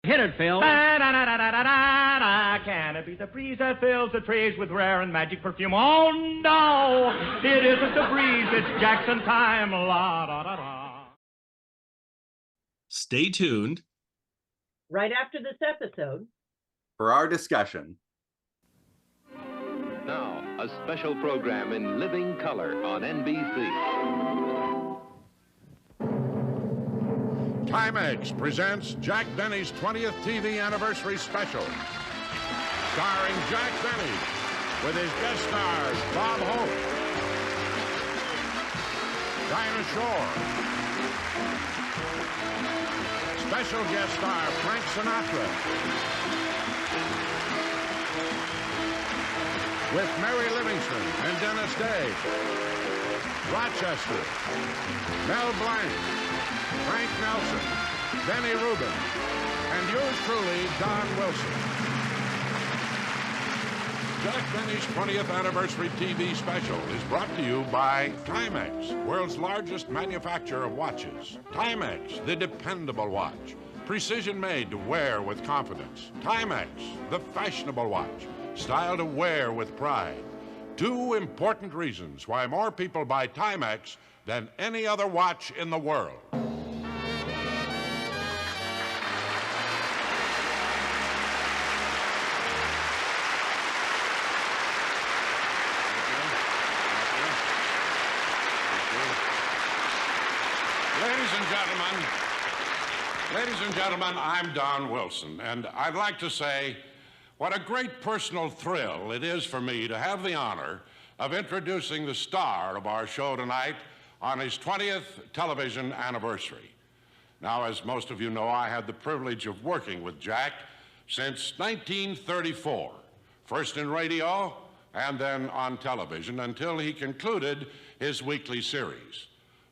Hit it, Phil. Da-da-da-da-da-da-da. Can it be the breeze that fills the trees with rare and magic perfume? Oh, no, it isn't the breeze. It's Jackson time. La-da-da-da. Stay tuned. Right after this episode. For our discussion. Now, a special program in living color on NBC. Timex presents Jack Benny's 20th TV anniversary special. Starring Jack Benny with his guest stars Bob Hope, Dinah Shore, special guest star Frank Sinatra, with Mary Livingston and Dennis Day, Rochester, Mel Blanc, Frank Nelson, Benny Rubin, and yours truly, Don Wilson. Jack Benny's 20th anniversary TV special is brought to you by Timex, world's largest manufacturer of watches. Timex, the dependable watch. Precision made to wear with confidence. Timex, the fashionable watch. Style to wear with pride. Two important reasons why more people buy Timex than any other watch in the world. Ladies and gentlemen, I'm Don Wilson, and I'd like to say what a great personal thrill it is for me to have the honor of introducing the star of our show tonight on his 20th television anniversary. Now, as most of you know, I had the privilege of working with Jack since 1934, first in radio and then on television until he concluded his weekly series.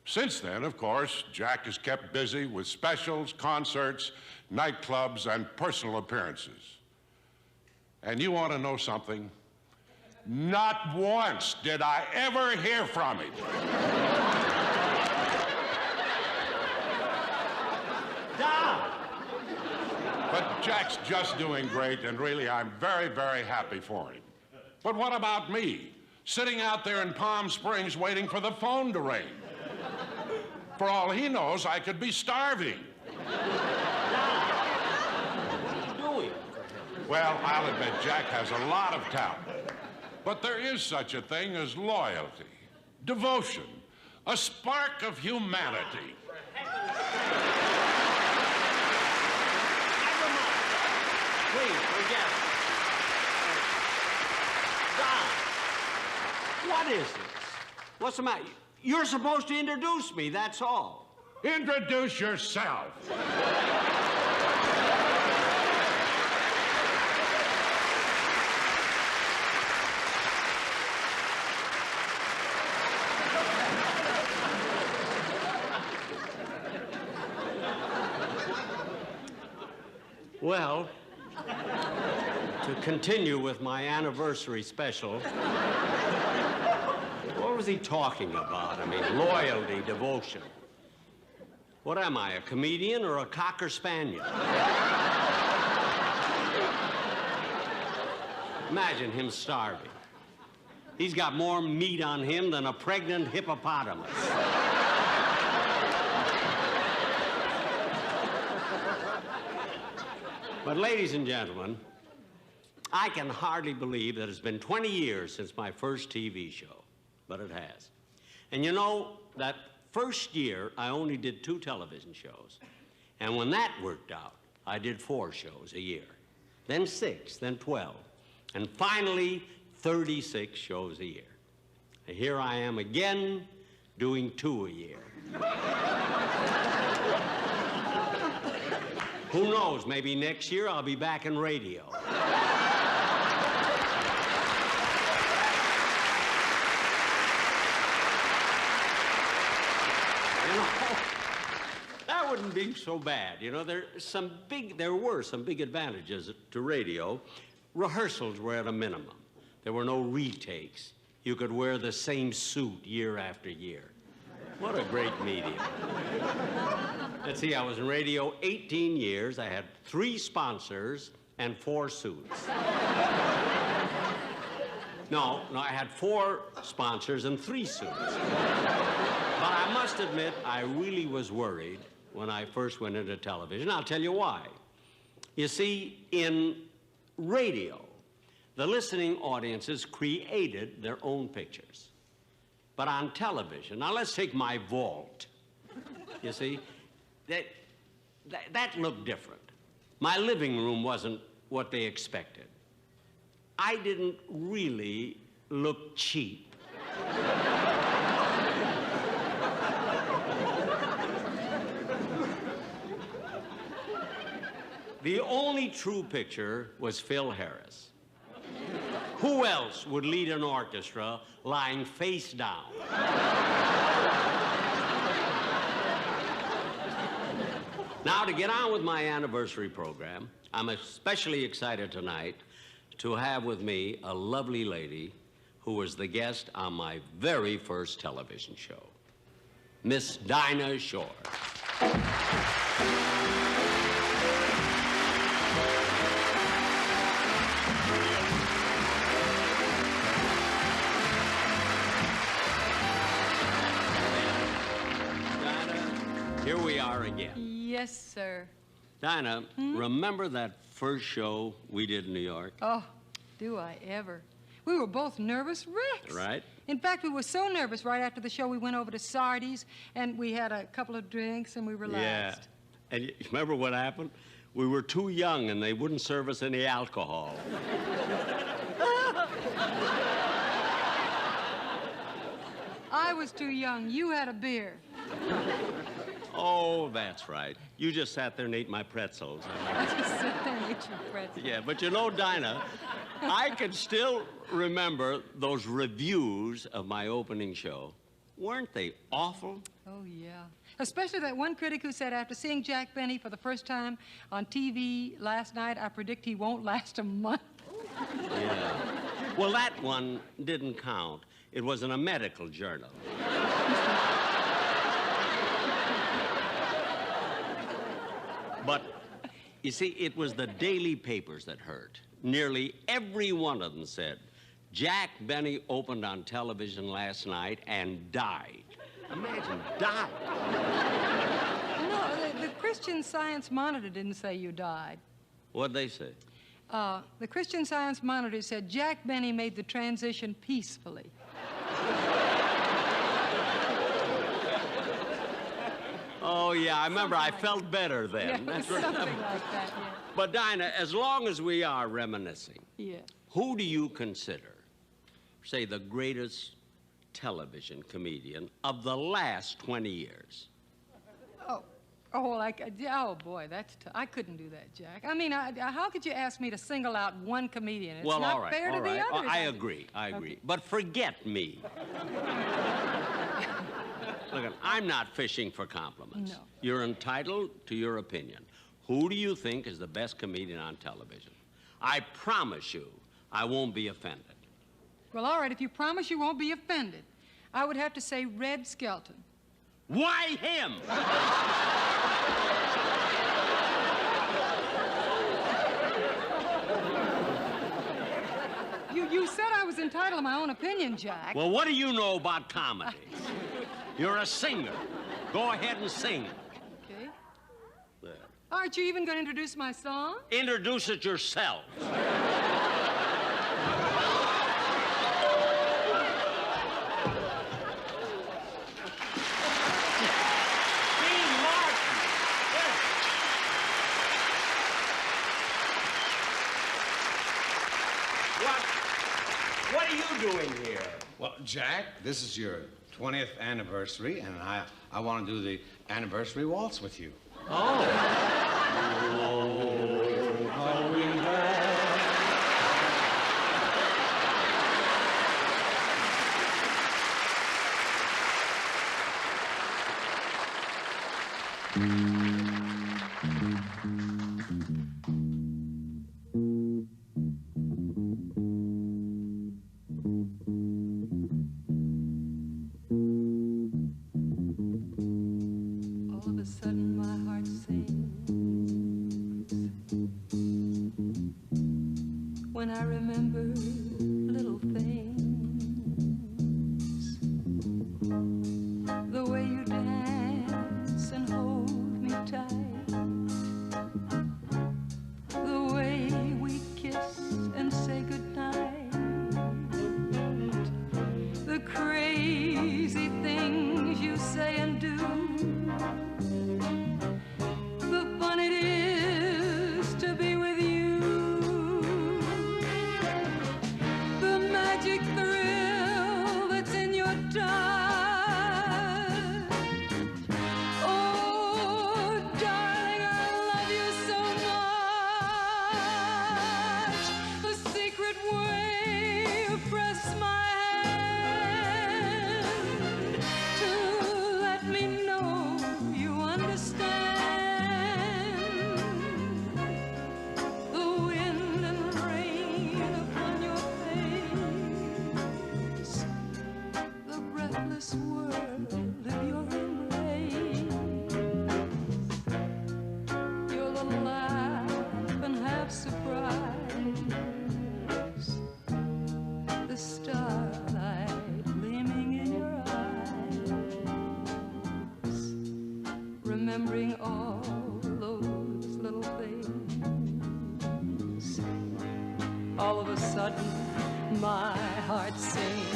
Since then, of course, Jack is kept busy with specials, concerts, nightclubs, and personal appearances. And you want to know something? Not once did I ever hear from him. Don! But Jack's just doing great, and really, I'm very, very happy for him. But what about me? Sitting out there in Palm Springs waiting for the phone to ring. For all he knows, I could be starving. What are you doing? Well, I'll admit Jack has a lot of talent. But there is such a thing as loyalty, devotion, a spark of humanity. Please, forget it. Don, what is this? What's the matter? You're supposed to introduce me, that's all. Introduce yourself. Well, to continue with my anniversary special, what was he talking about? I mean, loyalty, devotion. What am I, a comedian or a cocker spaniel? Imagine him starving. He's got more meat on him than a pregnant hippopotamus. But ladies and gentlemen, I can hardly believe that it's been 20 years since my first TV show, but it has. And you know, that first year, I only did 2 television shows. And when that worked out, I did 4 shows a year, then 6, then 12, and finally 36 shows a year. And here I am again, doing 2 a year. Who knows, maybe next year I'll be back in radio. That wouldn't be so bad. You know, there were some big advantages to radio. Rehearsals were at a minimum. There were no retakes. You could wear the same suit year after year. What a great medium. Let's see, I was in radio 18 years. I had 3 sponsors and 4 suits. No, I had 4 sponsors and 3 suits. But I must admit, I really was worried when I first went into television. I'll tell you why. You see, in radio, the listening audiences created their own pictures. But on television, now let's take my vault. You see, that looked different. My living room wasn't what they expected. I didn't really look cheap. The only true picture was Phil Harris. Who else would lead an orchestra lying face down? Now, to get on with my anniversary program, I'm especially excited tonight to have with me a lovely lady who was the guest on my very first television show, Miss Dinah Shore. Here we are again. Yes, sir. Dinah, remember that first show we did in New York? Oh, do I ever. We were both nervous wrecks. Right. In fact, we were so nervous right after the show, we went over to Sardi's, and we had a couple of drinks, and we relaxed. Yeah. And you remember what happened? We were too young, and they wouldn't serve us any alcohol. I was too young. You had a beer. Oh, that's right. You just sat there and ate my pretzels. I just sat there and ate your pretzels. Yeah, but you know, Dinah, I can still remember those reviews of my opening show. Weren't they awful? Oh, yeah. Especially that one critic who said after seeing Jack Benny for the first time on TV last night, I predict he won't last a month. Yeah. Well, that one didn't count. It was in a medical journal. But, you see, it was the daily papers that hurt. Nearly every one of them said, Jack Benny opened on television last night and died. Imagine, died. No, the Christian Science Monitor didn't say you died. What'd they say? The Christian Science Monitor said Jack Benny made the transition peacefully. Oh, yeah, I remember. I felt better then. Yeah, it was something like that, yeah. But, Dinah, as long as we are reminiscing, Yeah. who do you consider, say, the greatest television comedian of the last 20 years? Oh, boy, that's I couldn't do that, Jack. I mean, how could you ask me to single out one comedian? It's Well, not all right, fair all to right. the others. I agree. Okay. But forget me. Look, I'm not fishing for compliments. No. You're entitled to your opinion. Who do you think is the best comedian on television? I promise you, I won't be offended. Well, all right, if you promise you won't be offended, I would have to say Red Skelton. Why him? You said I was entitled to my own opinion, Jack. Well, what do you know about comedy? You're a singer. Go ahead and sing. Okay. There. Aren't you even going to introduce my song? Introduce it yourself. What are you doing here? Well, Jack, this is your 20th anniversary, and I want to do the anniversary waltz with you. when I remember little things. The way you dance and hold me tight. The way we kiss and say goodnight. The crazy things you say and do. The fun it is to be with you. The magic thrill that's in your touch. Oh, darling, I love you so much. The secret way you press my hand to let me know you understand. The wind and rain upon your face, the breathless world of your embrace. You're the laugh and half surprise, the starlight gleaming in your eyes, remembering all those little things. All of a sudden, my heart sings.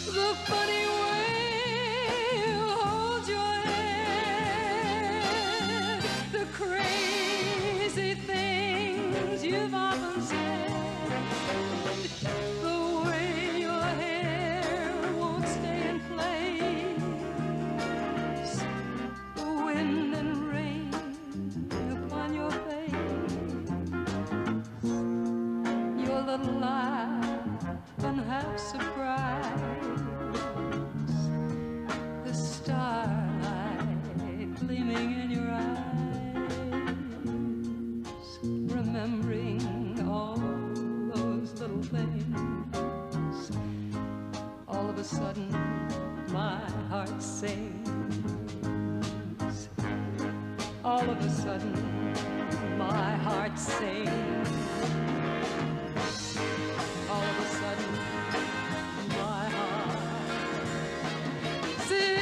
The funny way you hold your head, the crazy things you've often said, the way your hair won't stay in place, the wind and rain upon your face, your little laugh and half surprise, the starlight gleaming in your eyes, remembering all those little things. All of a sudden, my heart sings. All of a sudden, my heart sings. All of a sudden, my heart sings.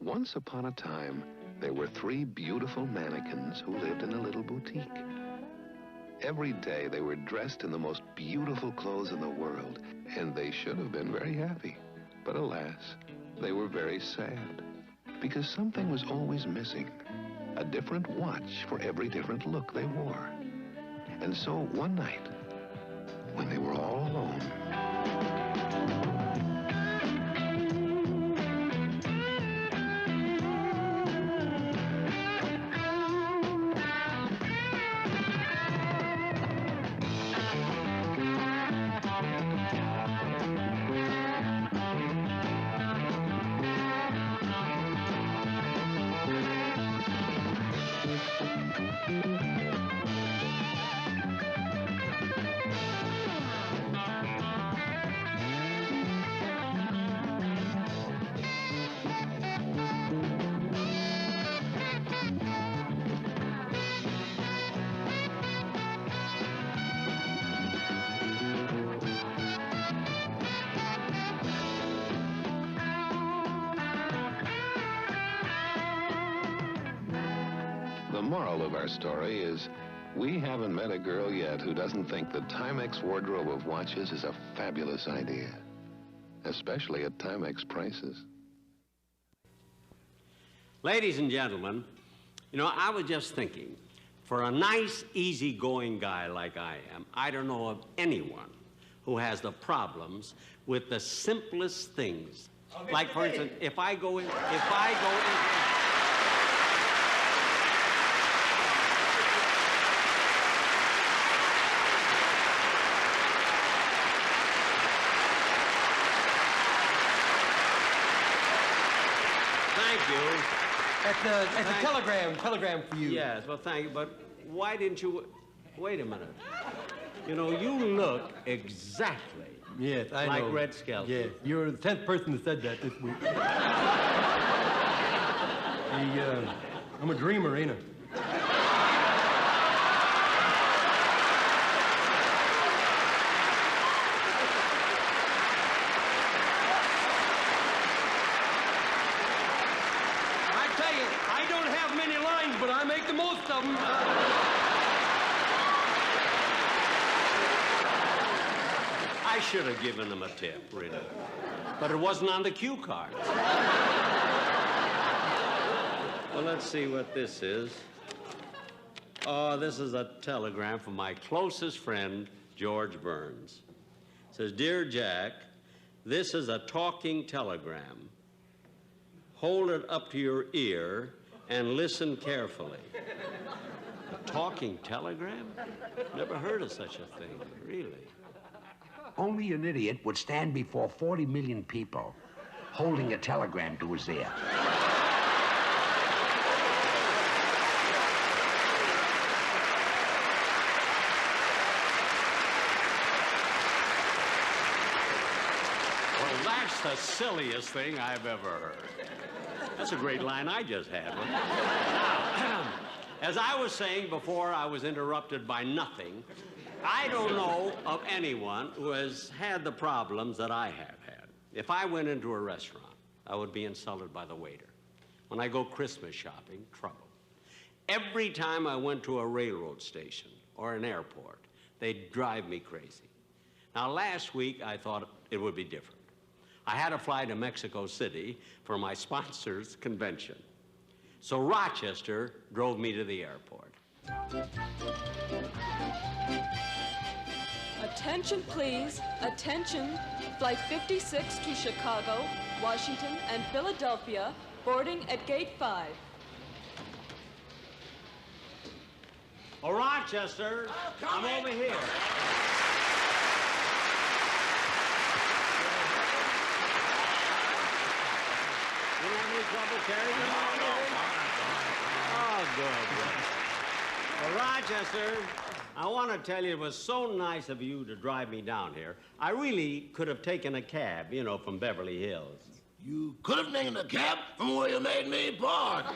Once upon a time, there were 3 beautiful mannequins who lived in a little boutique. Every day they were dressed in the most beautiful clothes in the world, and they should have been very happy. But alas, they were very sad, because something was always missing. A different watch for every different look they wore. And so one night, when they were all alone, the moral of our story is we haven't met a girl yet who doesn't think the Timex wardrobe of watches is a fabulous idea, especially at Timex prices. Ladies and gentlemen, you know, I was just thinking, for a nice, easygoing guy like I am, I don't know of anyone who has the problems with the simplest things. Like, for instance, if I go in. Thank you. That's a telegram for you. Yes, well, thank you, but why didn't you... Wait a minute. You know, you look exactly Yes, I like know. Red Skelton. Yes, you're the 10th person that said that this week. I'm a dreamer, ain't I? I tell you, I don't have many lines, but I make the most of them. I should have given him a tip, really. But it wasn't on the cue card. Well, let's see what this is. Oh, this is a telegram from my closest friend, George Burns. It says, Dear Jack, this is a talking telegram. Hold it up to your ear and listen carefully. A talking telegram? Never heard of such a thing, really. Only an idiot would stand before 40 million people holding a telegram to his ear. Well, that's the silliest thing I've ever heard. That's a great line I just had. Now, as I was saying before I was interrupted by nothing, I don't know of anyone who has had the problems that I have had. If I went into a restaurant, I would be insulted by the waiter. When I go Christmas shopping, trouble. Every time I went to a railroad station or an airport, they'd drive me crazy. Now, last week, I thought it would be different. I had to fly to Mexico City for my sponsor's convention. So Rochester drove me to the airport. Attention, please. Attention. Flight 56 to Chicago, Washington, and Philadelphia, boarding at Gate 5. Oh, Rochester, I'm over here. You don't have any trouble carrying them? Oh, good. Well, Rochester, I want to tell you it was so nice of you to drive me down here. I really could have taken a cab, you know, from Beverly Hills. You could have taken a cab from where you made me park.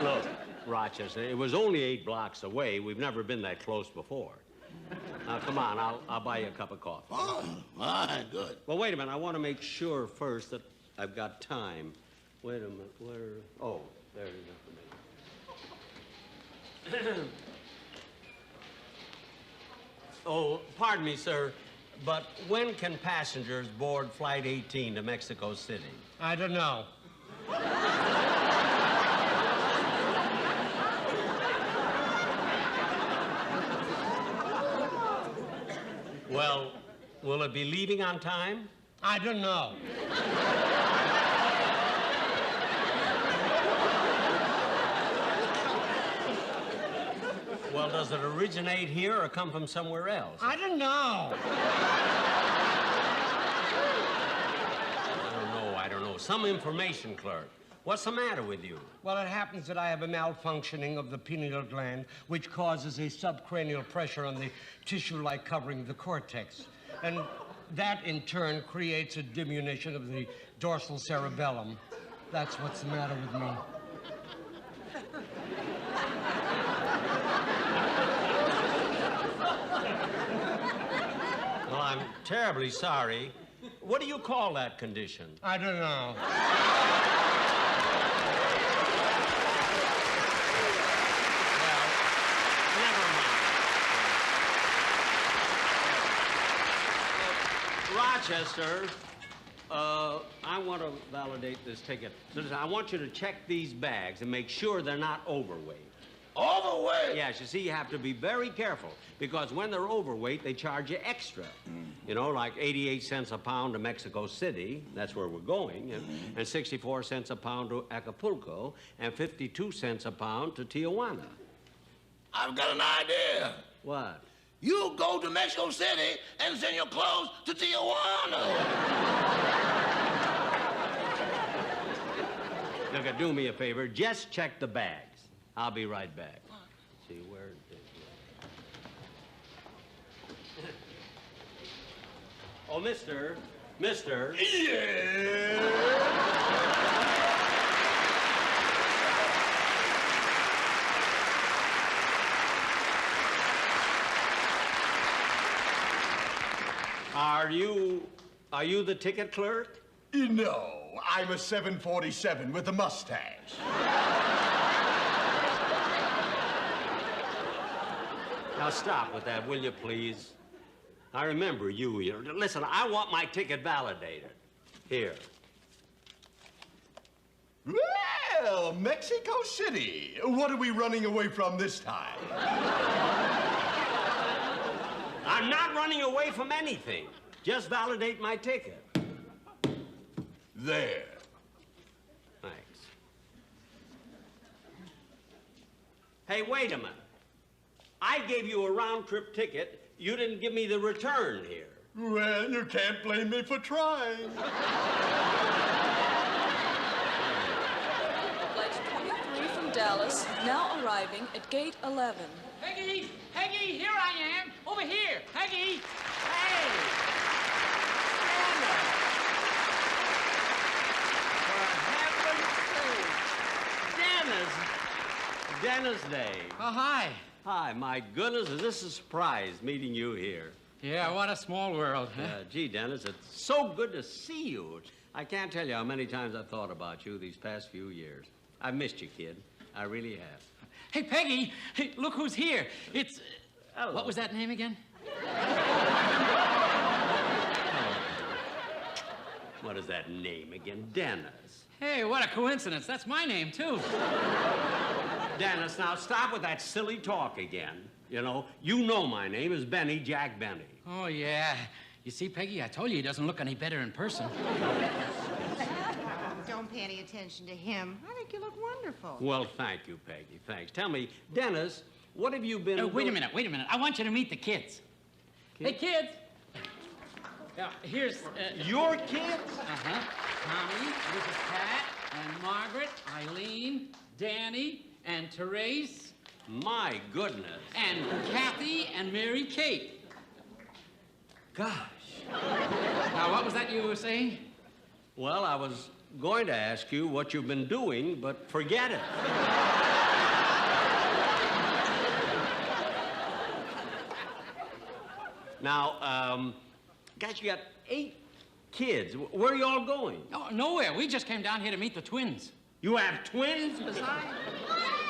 Look, Rochester, it was only 8 blocks away. We've never been that close before. Now, come on, I'll buy you a cup of coffee. Oh, all right, good. Well, wait a minute. I want to make sure first that I've got time. Wait a minute. Where? Oh, there it is. Oh, pardon me, sir, but when can passengers board Flight 18 to Mexico City? I don't know. Well, will it be leaving on time? I don't know. Well, does it originate here or come from somewhere else? I don't know. I don't know. Some information clerk. What's the matter with you? Well, it happens that I have a malfunctioning of the pineal gland, which causes a subcranial pressure on the tissue-like covering of the cortex. And that, in turn, creates a diminution of the dorsal cerebellum. That's what's the matter with me. Well, I'm terribly sorry. What do you call that condition? I don't know. Rochester, I want to validate this ticket. Listen, I want you to check these bags and make sure they're not overweight. Overweight? Yes, you see, you have to be very careful because when they're overweight, they charge you extra. You know, like 88 cents a pound to Mexico City, that's where we're going, and 64 cents a pound to Acapulco, and 52 cents a pound to Tijuana. I've got an idea. What? You go to Mexico City and send your clothes to Tijuana. Look, do me a favor. Just check the bags. I'll be right back. See where it is. Oh, mister. Yeah. Are you the ticket clerk? No, I'm a 747 with a mustache. Now stop with that, will you, please? I remember you. Listen, I want my ticket validated. Here. Well, Mexico City. What are we running away from this time? I'm not running away from anything. Just validate my ticket. There. Thanks. Hey, wait a minute. I gave you a round-trip ticket. You didn't give me the return here. Well, you can't blame me for trying. Flight 23 from Dallas, now arriving at gate 11. Peggy! Peggy, here I am! Over here! Peggy! Hey! Dinah's Day. Oh, hi. Hi, my goodness, is this a surprise meeting you here? Yeah, what a small world, huh? Gee, Dennis, it's so good to see you. I can't tell you how many times I've thought about you these past few years. I've missed you, kid. I really have. Hey, Peggy, hey, look who's here. It's... Hello. What was that name again? What is that name again? Dennis. Hey, what a coincidence. That's my name, too. Dennis, now stop with that silly talk again. You know my name is Benny, Jack Benny. Oh, yeah. You see, Peggy, I told you he doesn't look any better in person. Don't pay any attention to him. I think you look wonderful. Well, thank you, Peggy. Thanks. Tell me, Dennis, what have you been Wait a minute. I want you to meet the kids. Hey, kids. Now, here's... Your kids? Uh-huh. Tommy, Mrs. Pat, and Margaret, Eileen, Danny, and Therese. My goodness. And Kathy and Mary Kate. Gosh. Now, what was that you were saying? Well, I was going to ask you what you've been doing, but forget it. Now, guys, you got 8 kids. Where are you all going? Oh, nowhere. We just came down here to meet the twins. You have twins besides?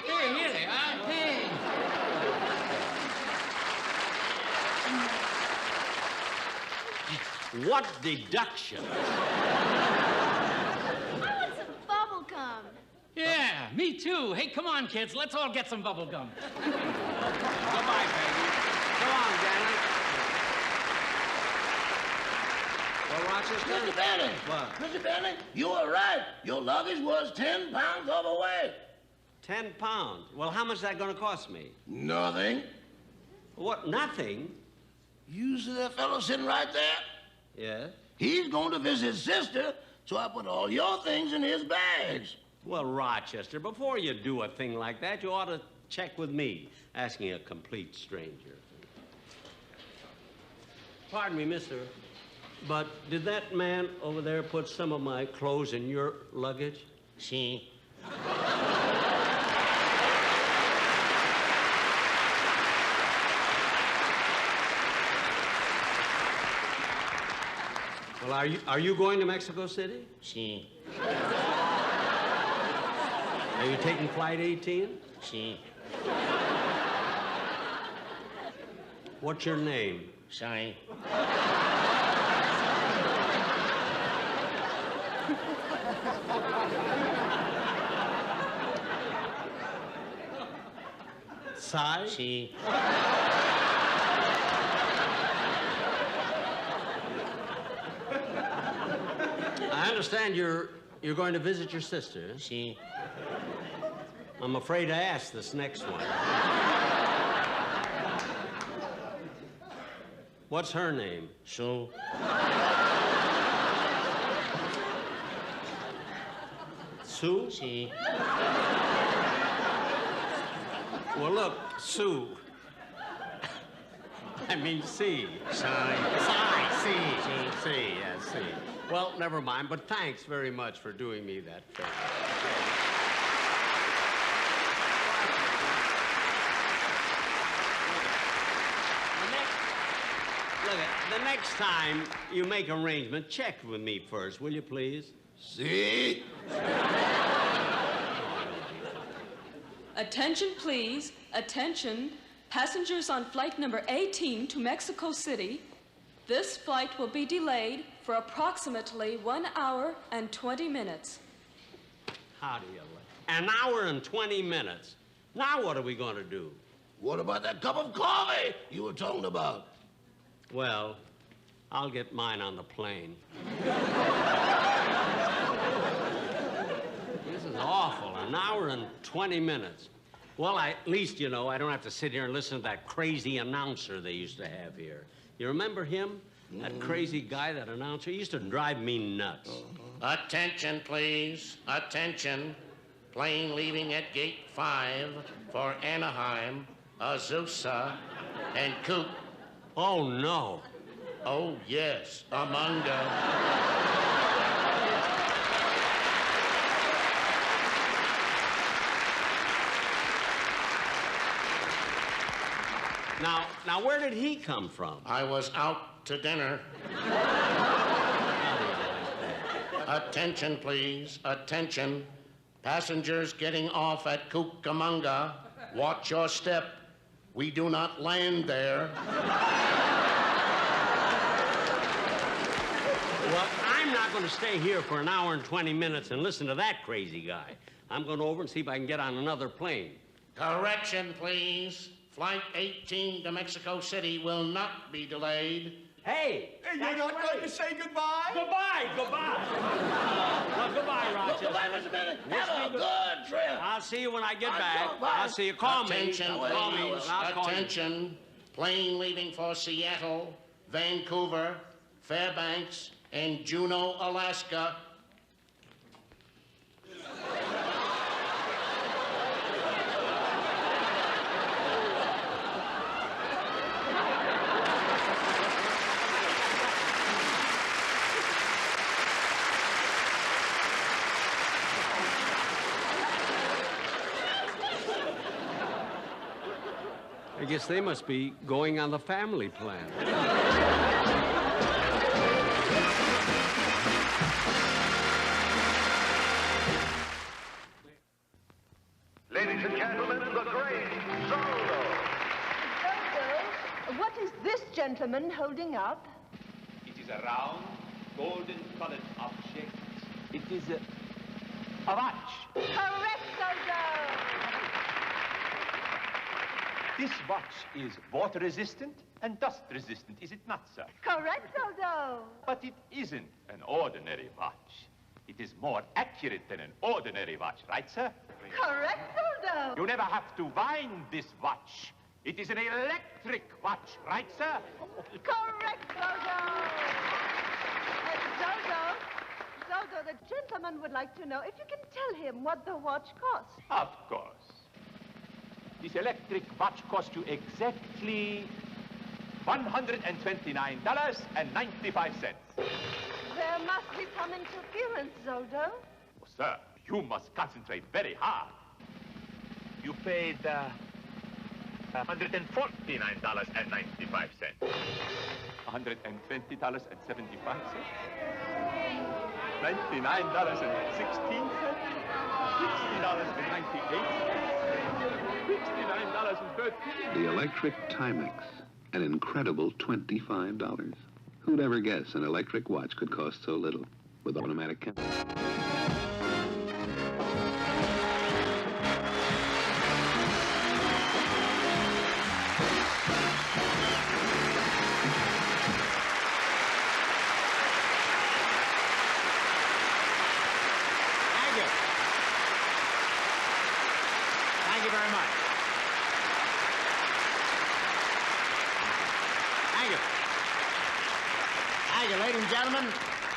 Here they are. Hey. What deduction? I want some bubble gum. Yeah, me too. Hey, come on, kids. Let's all get some bubble gum. Goodbye, baby. Come on, Danny. Well, Rochester? Mr. Benny! What? Mr. Benny, you were right. Your luggage was 10 pounds overweight. 10 pounds? Well, how much is that going to cost me? Nothing. What, nothing? You see that fellow sitting right there? Yes? He's going to visit his sister, so I put all your things in his bags. Well, Rochester, before you do a thing like that, you ought to check with me, asking a complete stranger. Pardon me, mister, but did that man over there put some of my clothes in your luggage? See. Well, are you going to Mexico City? See. Are you taking flight 18? See. What's your name? Sorry. Sai? See. I understand you're going to visit your sister. See. I'm afraid to ask this next one. What's her name? Sue. Sue? Si. Well, look, Sue. I mean, C. Sigh. C. Yeah, C. Well, never mind, but thanks very much for doing me that favor. The next time you make arrangement, check with me first, will you please? See? Attention, please. Attention. Passengers on flight number 18 to Mexico City. This flight will be delayed for approximately 1 hour and 20 minutes. How do you like? An hour and 20 minutes. Now what are we going to do? What about that cup of coffee you were talking about? Well, I'll get mine on the plane. This is awful. An hour and 20 minutes. Well, at least, you know, I don't have to sit here and listen to that crazy announcer they used to have here. You remember him? That crazy guy, that announcer? He used to drive me nuts. Attention, please. Attention. Plane leaving at gate 5 for Anaheim, Azusa, and Coop. Oh, no. Oh, yes, Amanda. Now, where did he come from? I was out to dinner. Attention, please. Attention. Passengers getting off at Cucamonga. Watch your step. We do not land there. Well, I'm not going to stay here for an hour and 20 minutes and listen to that crazy guy. I'm going over and see if I can get on another plane. Correction, please. Flight 18 to Mexico City will not be delayed. Hey! You're not going to say goodbye? Goodbye! Well, goodbye, Rochester. Goodbye, Mr. Bennett. Have a good trip. I'll see you when I get back. I'll see you. Call Attention, me. Call me. please. I'll call you. Attention. Plane leaving for Seattle, Vancouver, Fairbanks, and Juneau, Alaska. I guess they must be going on the family plan. Ladies and gentlemen, the great Zorro. Zorro, what is this gentleman holding up? It is a round, golden-colored object. It is a watch. Correct, Zorro. This watch is water-resistant and dust-resistant, is it not, sir? Correct, Zorro. But it isn't an ordinary watch. It is more accurate than an ordinary watch, right, sir? Correct, Zorro. You never have to wind this watch. It is an electric watch, right, sir? Correct, Zorro. Zorro, the gentleman would like to know if you can tell him what the watch costs. Of course. This electric watch costs you exactly $129.95. There must be some interference, Zorro. Oh, sir, you must concentrate very hard. You paid $149.95. $120.75? $99.16? $60.98? $69.13. The electric Timex, an incredible $25. Who'd ever guess an electric watch could cost so little with automatic count? Thank you very much. Thank you. Thank you, ladies and gentlemen.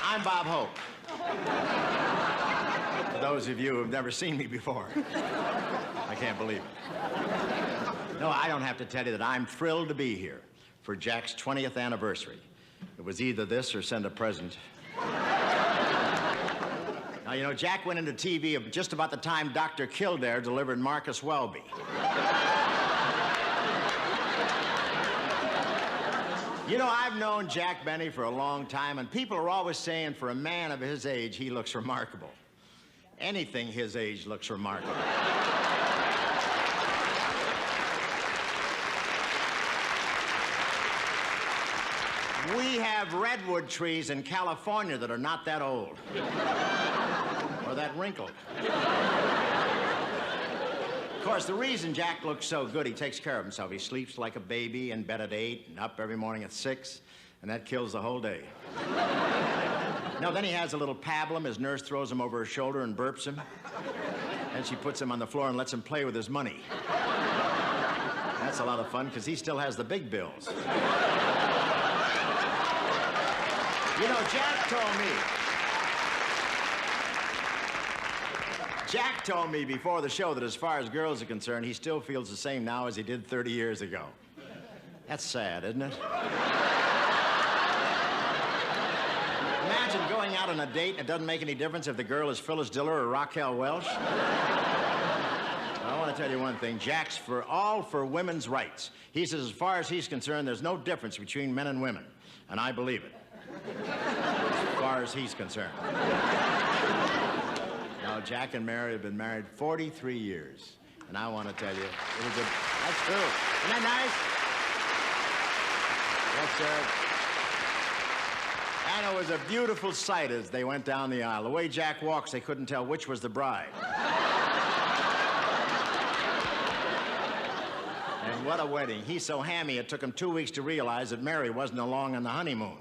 I'm Bob Hope. For those of you who've never seen me before. I can't believe it. No, I don't have to tell you that I'm thrilled to be here for Jack's 20th anniversary. It was either this or send a present. Now, you know, Jack went into TV just about the time Dr. Kildare delivered Marcus Welby. You know, I've known Jack Benny for a long time, and people are always saying for a man of his age, he looks remarkable. Anything his age looks remarkable. We have redwood trees in California that are not that old. Or that wrinkled. Of course, the reason Jack looks so good, he takes care of himself. He sleeps like a baby, in bed at 8, and up every morning at 6, and that kills the whole day. No, then he has a little pablum. His nurse throws him over her shoulder and burps him. And she puts him on the floor and lets him play with his money. That's a lot of fun, because he still has the big bills. You know, Jack told me before the show that as far as girls are concerned, he still feels the same now as he did 30 years ago. That's sad, isn't it? Imagine going out on a date and it doesn't make any difference if the girl is Phyllis Diller or Raquel Welch. I want to tell you one thing. Jack's all for women's rights. He says as far as he's concerned, there's no difference between men and women. And I believe it. As far as he's concerned. Now, Jack and Mary have been married 43 years. And I want to tell you, it was that's true. Isn't that nice? Yes, sir. And it was a beautiful sight as they went down the aisle. The way Jack walks, they couldn't tell which was the bride. And what a wedding. He's so hammy, it took him 2 weeks to realize that Mary wasn't along on the honeymoon.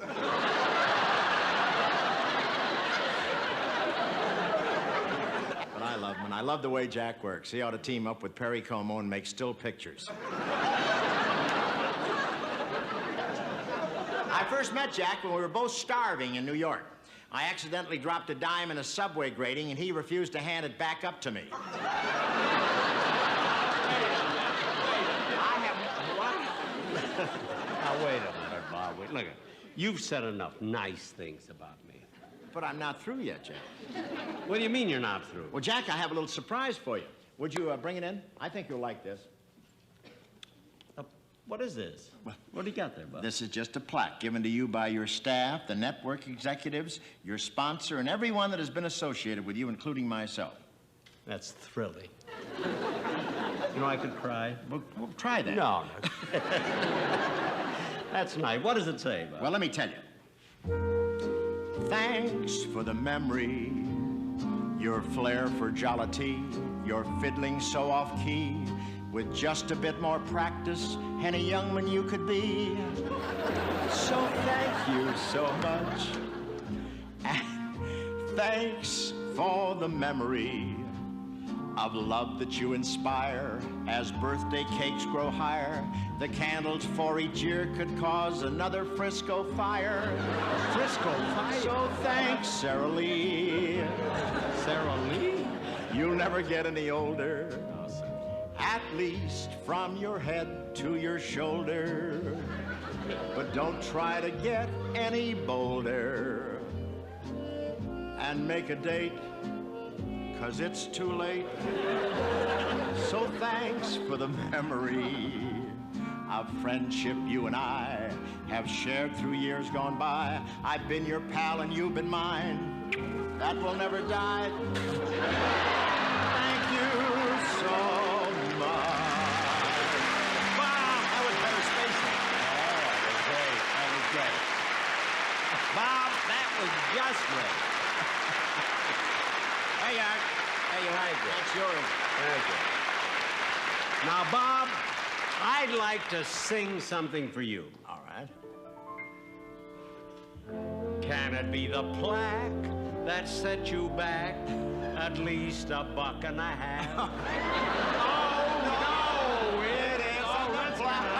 I love the way Jack works. He ought to team up with Perry Como and make still pictures. I first met Jack when we were both starving in New York. I accidentally dropped a dime in a subway grating, and he refused to hand it back up to me. Now, wait a minute, Bob. Wait, look, you've said enough nice things about me. But I'm not through yet, Jack. What do you mean you're not through? Well, Jack, I have a little surprise for you. Would you bring it in? I think you'll like this. What is this? What do you got there, Bob? This is just a plaque given to you by your staff, the network executives, your sponsor, and everyone that has been associated with you, including myself. That's thrilling. You know, I could cry. Well, try that. No. That's nice. What does it say, Bob? Well, let me tell you. Thanks for the memory, your flair for jollity, your fiddling so off-key. With just a bit more practice, any young man you could be. So thank you so much. And thanks for the memory of love that you inspire. As birthday cakes grow higher, the candles for each year could cause another Frisco fire. A Frisco fire? So thanks, Sarah Lee. Sarah Lee? You'll never get any older. At least from your head to your shoulder. But don't try to get any bolder. And make a date, 'cause it's too late. So thanks for the memory of friendship you and I have shared through years gone by. I've been your pal and you've been mine. That will never die. Thank you so much. Wow, that was better spacing. Oh, that was great. That was great. Bob, that was just great. There you are. There you are. That's yours. Thank you. Now, Bob, I'd like to sing something for you. All right. Can it be the plaque that set you back at least $1.50? Oh, no, it isn't the plaque.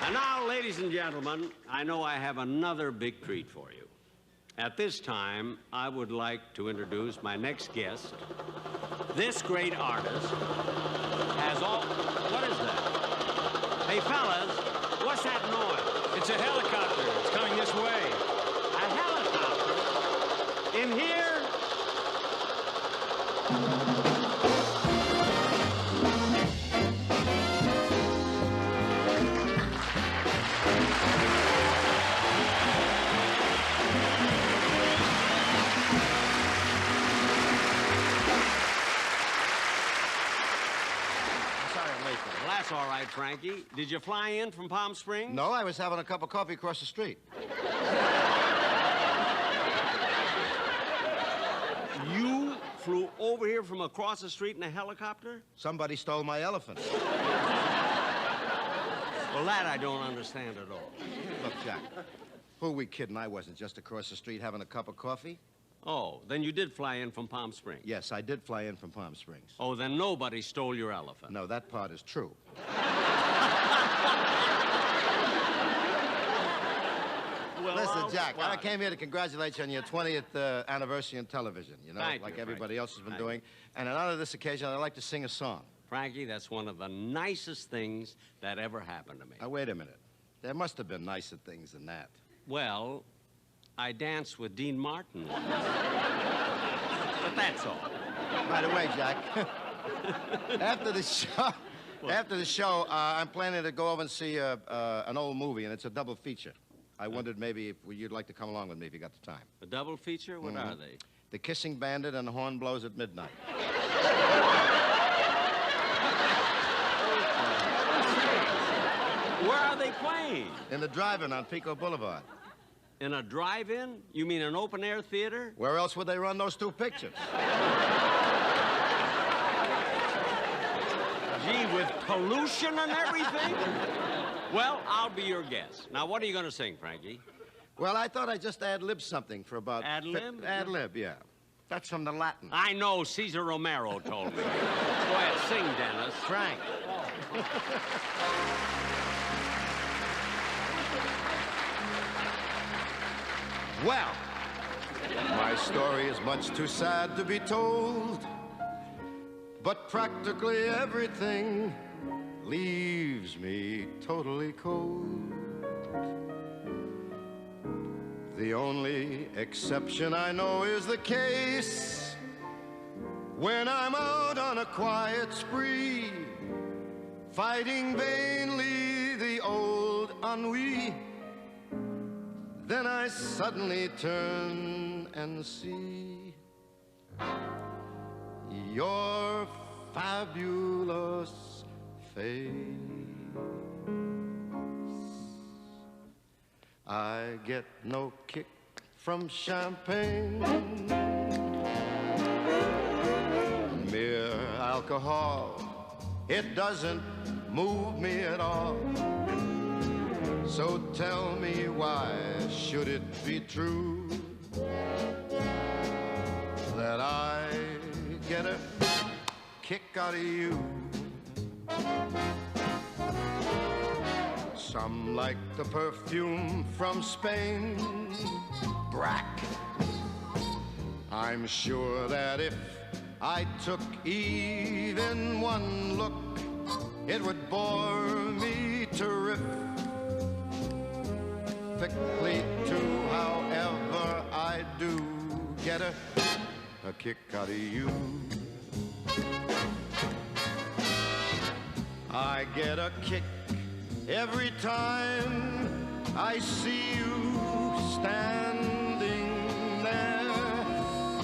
And now, ladies and gentlemen, I know I have another big treat for you. At this time, I would like to introduce my next guest. This great artist has all... What is that? Hey, fellas, what's that noise? It's a helicopter. It's coming this way. A helicopter? In here? Well, that's all right, Frankie. Did you fly in from Palm Springs? No, I was having a cup of coffee across the street. You flew over here from across the street in a helicopter? Somebody stole my elephant. Well, that I don't understand at all. Look, Jack, who are we kidding? I wasn't just across the street having a cup of coffee. Oh, then you did fly in from Palm Springs? Yes, I did fly in from Palm Springs. Oh, then nobody stole your elephant. No, that part is true. Well, listen, Jack, I came here to congratulate you on your 20th anniversary in television, you know, Thank like you, everybody else has been Thank doing. And on honor this occasion, I'd like to sing a song. Frankie, that's one of the nicest things that ever happened to me. Now, wait a minute. There must have been nicer things than that. Well, I danced with Dean Martin once. But that's all. By the way, Jack, after the show, I'm planning to go over and see an old movie, and it's a double feature. I wondered maybe if you'd like to come along with me if you got the time. A double feature? What are they? The Kissing Bandit and the Horn Blows at Midnight. Where are they playing? In the drive-in on Pico Boulevard. In a drive-in? You mean an open-air theater? Where else would they run those two pictures? Gee, with pollution and everything? Well, I'll be your guest. Now, what are you going to sing, Frankie? Well, I thought I'd just ad-lib something for about... Ad-lib? Ad-lib, yeah. That's from the Latin. I know. Cesar Romero told me. Go ahead, sing, Dennis. Frank. Well, my story is much too sad to be told, but practically everything leaves me totally cold. The only exception I know is the case when I'm out on a quiet spree, fighting vainly the old ennui. Then I suddenly turn and see your fabulous face. I get no kick from champagne, mere alcohol, it doesn't move me at all. So tell me, why should it be true that I get a kick out of you? Some like the perfume from Spain, Brack. I'm sure that if I took even one look, it would bore me terrifically to however I do get a kick out of you. I get a kick every time I see you standing there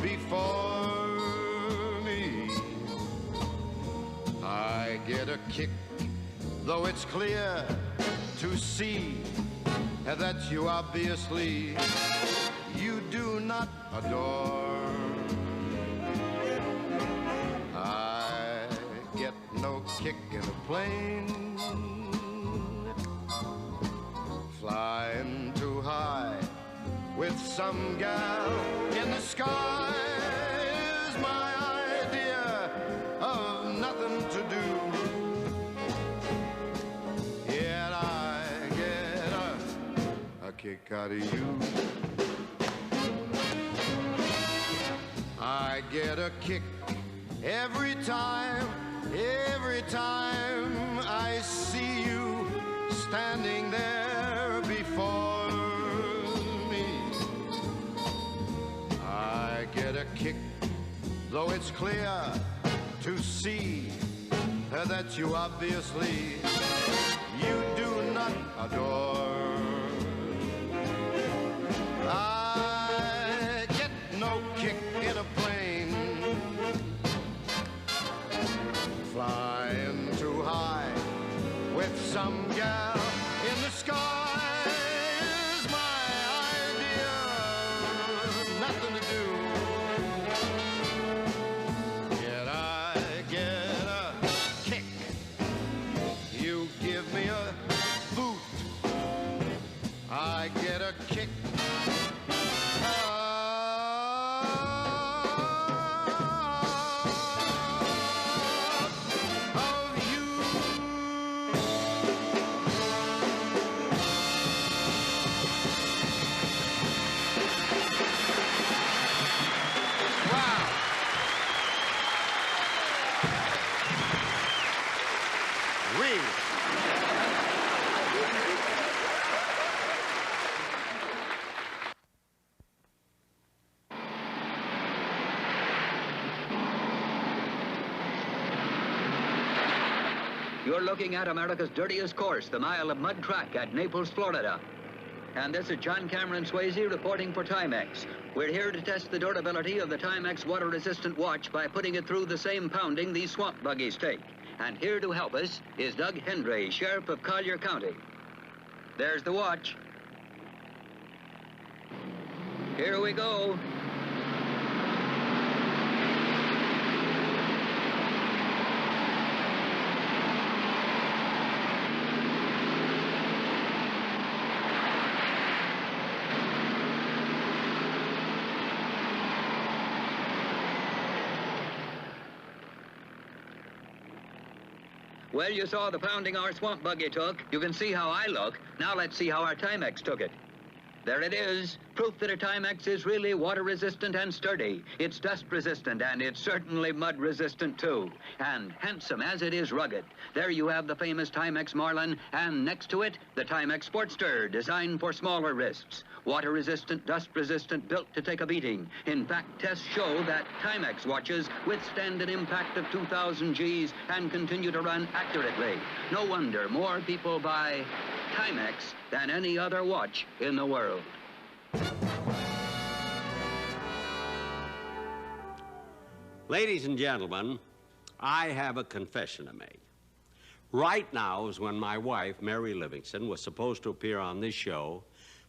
before me. I get a kick, though it's clear to see that you obviously you do not adore. I get no kick in a plane, flying too high with some gal in the sky is my idea of nothing to do. Yet I out of you. I get a kick every time I see you standing there before me. I get a kick, though it's clear to see that you obviously you do not adore. I get no kick in a plane flying too high with some gal in the sky is my idea. Nothing to do. Yet I get a kick. You give me a boot. I get a kick. You're looking at America's dirtiest course, the Mile of Mud Track at Naples, Florida. And this is John Cameron Swayze reporting for Timex. We're here to test the durability of the Timex water-resistant watch by putting it through the same pounding these swamp buggies take. And here to help us is Doug Hendry, Sheriff of Collier County. There's the watch. Here we go. Well, you saw the pounding our swamp buggy took. You can see how I look. Now let's see how our Timex took it. There it is. Proof that a Timex is really water-resistant and sturdy. It's dust-resistant, and it's certainly mud-resistant, too. And handsome as it is rugged. There you have the famous Timex Marlin, and next to it, the Timex Sportster, designed for smaller wrists. Water-resistant, dust-resistant, built to take a beating. In fact, tests show that Timex watches withstand an impact of 2,000 Gs and continue to run accurately. No wonder more people buy Timex than any other watch in the world. Ladies and gentlemen, I have a confession to make. Right now is when my wife, Mary Livingston, was supposed to appear on this show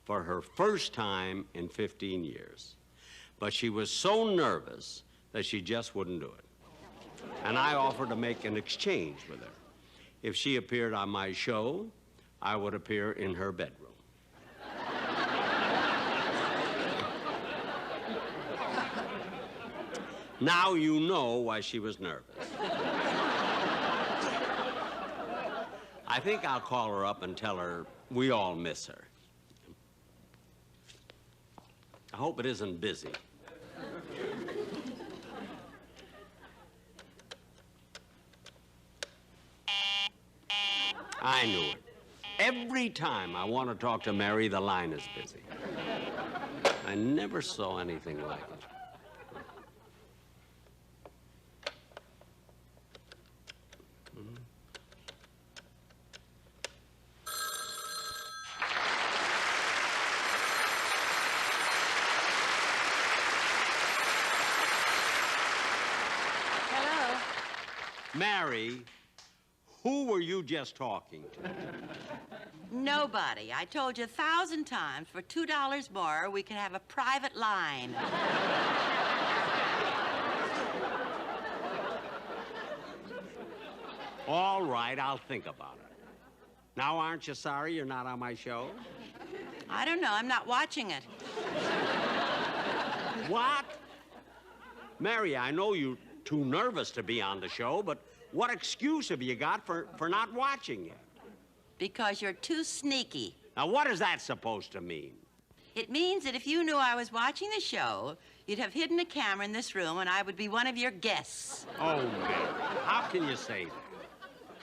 for her first time in 15 years. But she was so nervous that she just wouldn't do it. And I offered to make an exchange with her. If she appeared on my show, I would appear in her bedroom. Now you know why she was nervous. I think I'll call her up and tell her we all miss her. I hope it isn't busy. I knew it. Every time I want to talk to Mary, the line is busy. I never saw anything like it. Mary, who were you just talking to? Nobody. I told you 1,000 times for $2 more we could have a private line. All right, I'll think about it. Now, aren't you sorry you're not on my show? I don't know. I'm not watching it. What? Mary, I know you're too nervous to be on the show, but what excuse have you got for not watching it? Because you're too sneaky. Now, what is that supposed to mean? It means that if you knew I was watching the show, you'd have hidden a camera in this room and I would be one of your guests. Oh, Mary, how can you say that?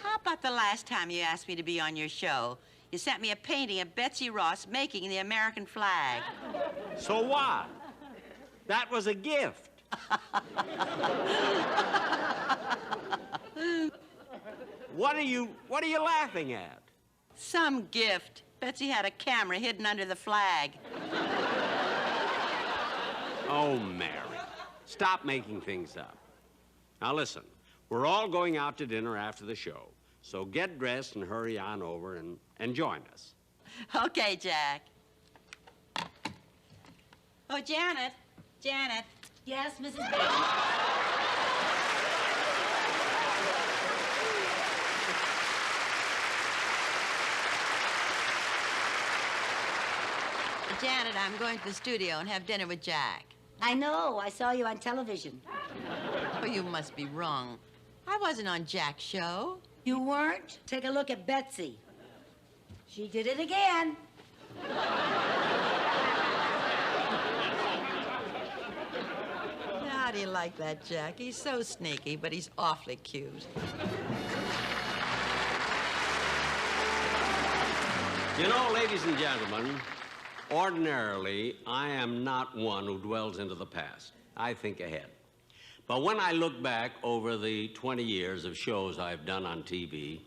How about the last time you asked me to be on your show? You sent me a painting of Betsy Ross making the American flag. So what? That was a gift. What are you laughing at? Some gift. Betsy had a camera hidden under the flag. Oh, Mary, stop making things up. Now listen, we're all going out to dinner after the show, so get dressed and hurry on over and join us. Okay, Jack. Oh, Janet. Janet. Yes, Mrs. Bates? Janet, I'm going to the studio and have dinner with Jack. I know. I saw you on television. Oh, you must be wrong. I wasn't on Jack's show. You weren't? Take a look at Betsy. She did it again. How do you like that, Jack? He's so sneaky, but he's awfully cute. You know, ladies and gentlemen, ordinarily, I am not one who dwells into the past. I think ahead. But when I look back over the 20 years of shows I've done on TV,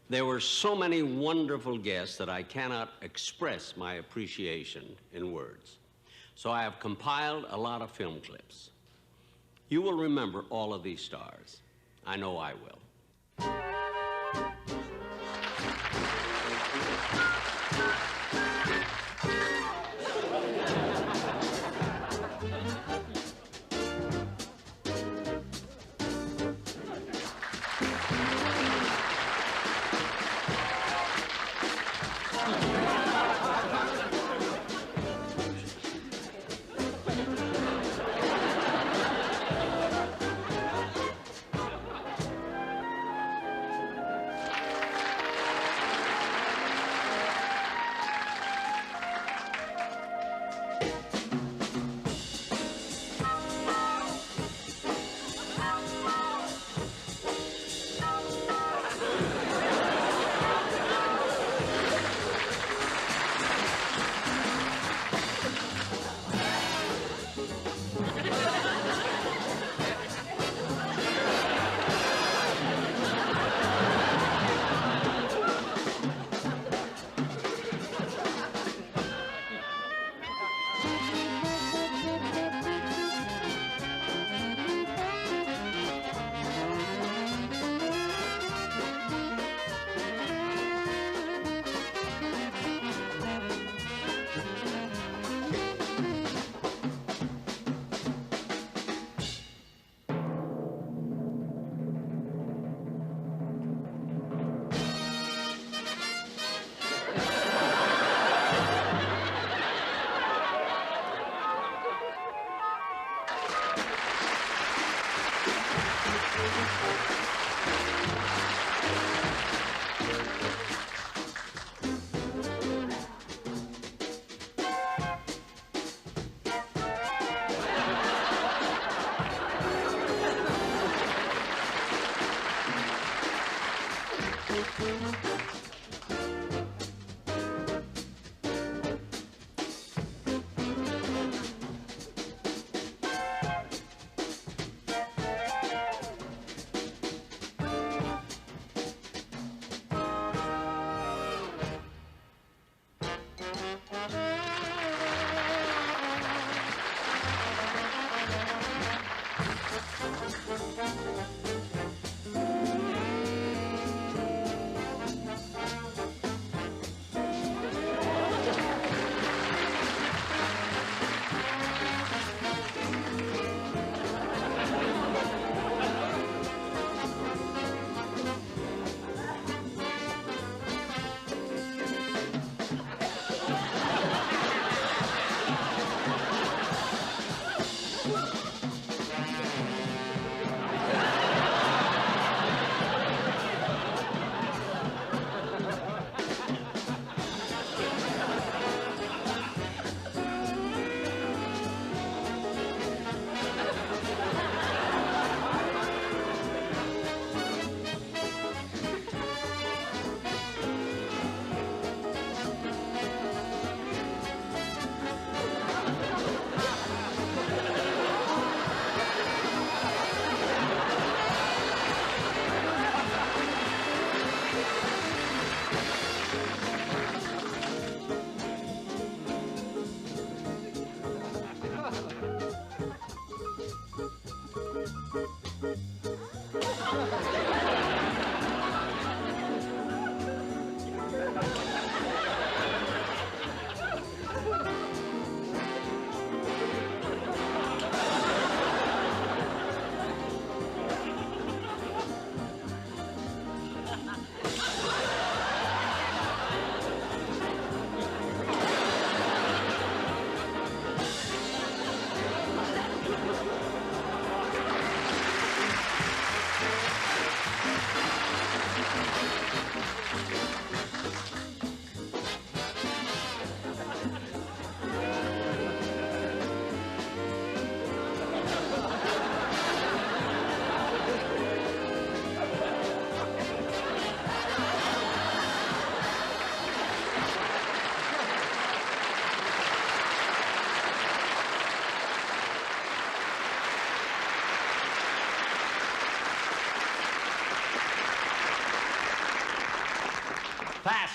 there were so many wonderful guests that I cannot express my appreciation in words. So I have compiled a lot of film clips. You will remember all of these stars. I know I will.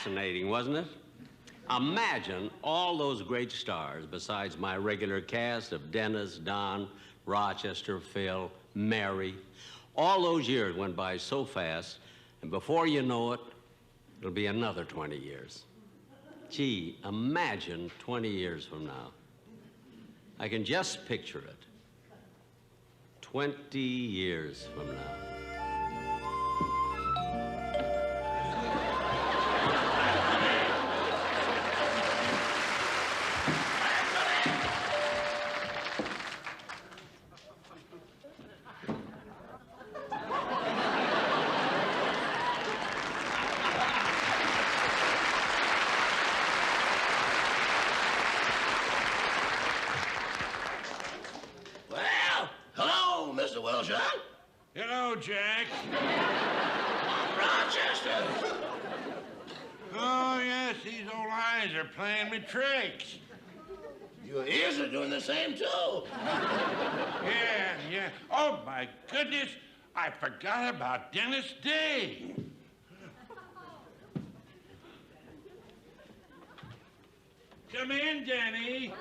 fascinating, wasn't it? Imagine all those great stars besides my regular cast of Dennis, Don, Rochester, Phil, Mary. All those years went by so fast, and before you know it, it'll be another 20 years. Gee, imagine 20 years from now. I can just picture it. 20 years from now. Hello, Jack. Rochester. Oh, yes, these old eyes are playing me tricks. Your ears are doing the same, too. Yeah. Oh, my goodness. I forgot about Dennis Day. Come in, Denny.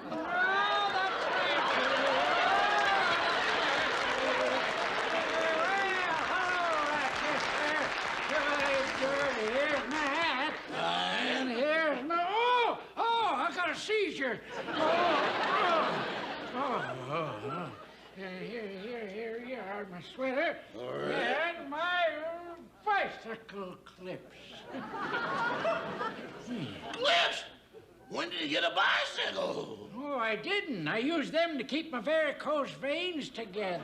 Here's my hat. And here's my... Oh, I got a seizure. Here are my sweater. All right. And my bicycle clips. Clips? When did you get a bicycle? Oh, I didn't. I used them to keep my varicose veins together.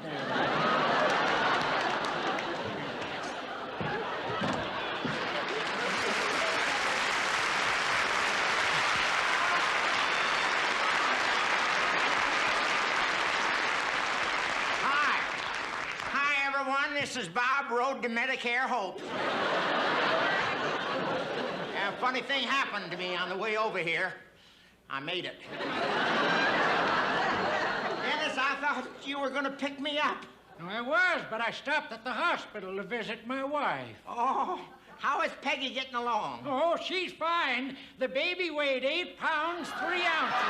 This is Bob, Road to Medicare Hope. A funny thing happened to me on the way over here. I made it. Dennis, I thought you were going to pick me up. No, I was, but I stopped at the hospital to visit my wife. Oh, how is Peggy getting along? Oh, she's fine. The baby weighed 8 pounds, 3 ounces.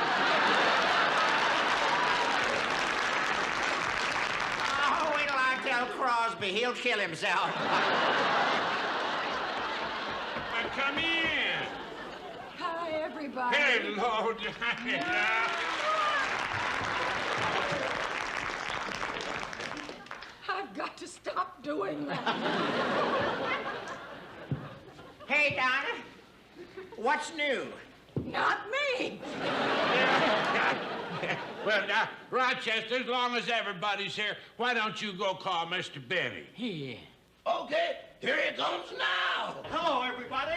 Tell Crosby, he'll kill himself. Come in. Hi, everybody. Hello, Dinah. I've got to stop doing that. Hey, Dinah, what's new? Not me. Well, now, Rochester, as long as everybody's here, why don't you go call Mr. Benny? Here. Okay, here he comes now. Hello, everybody.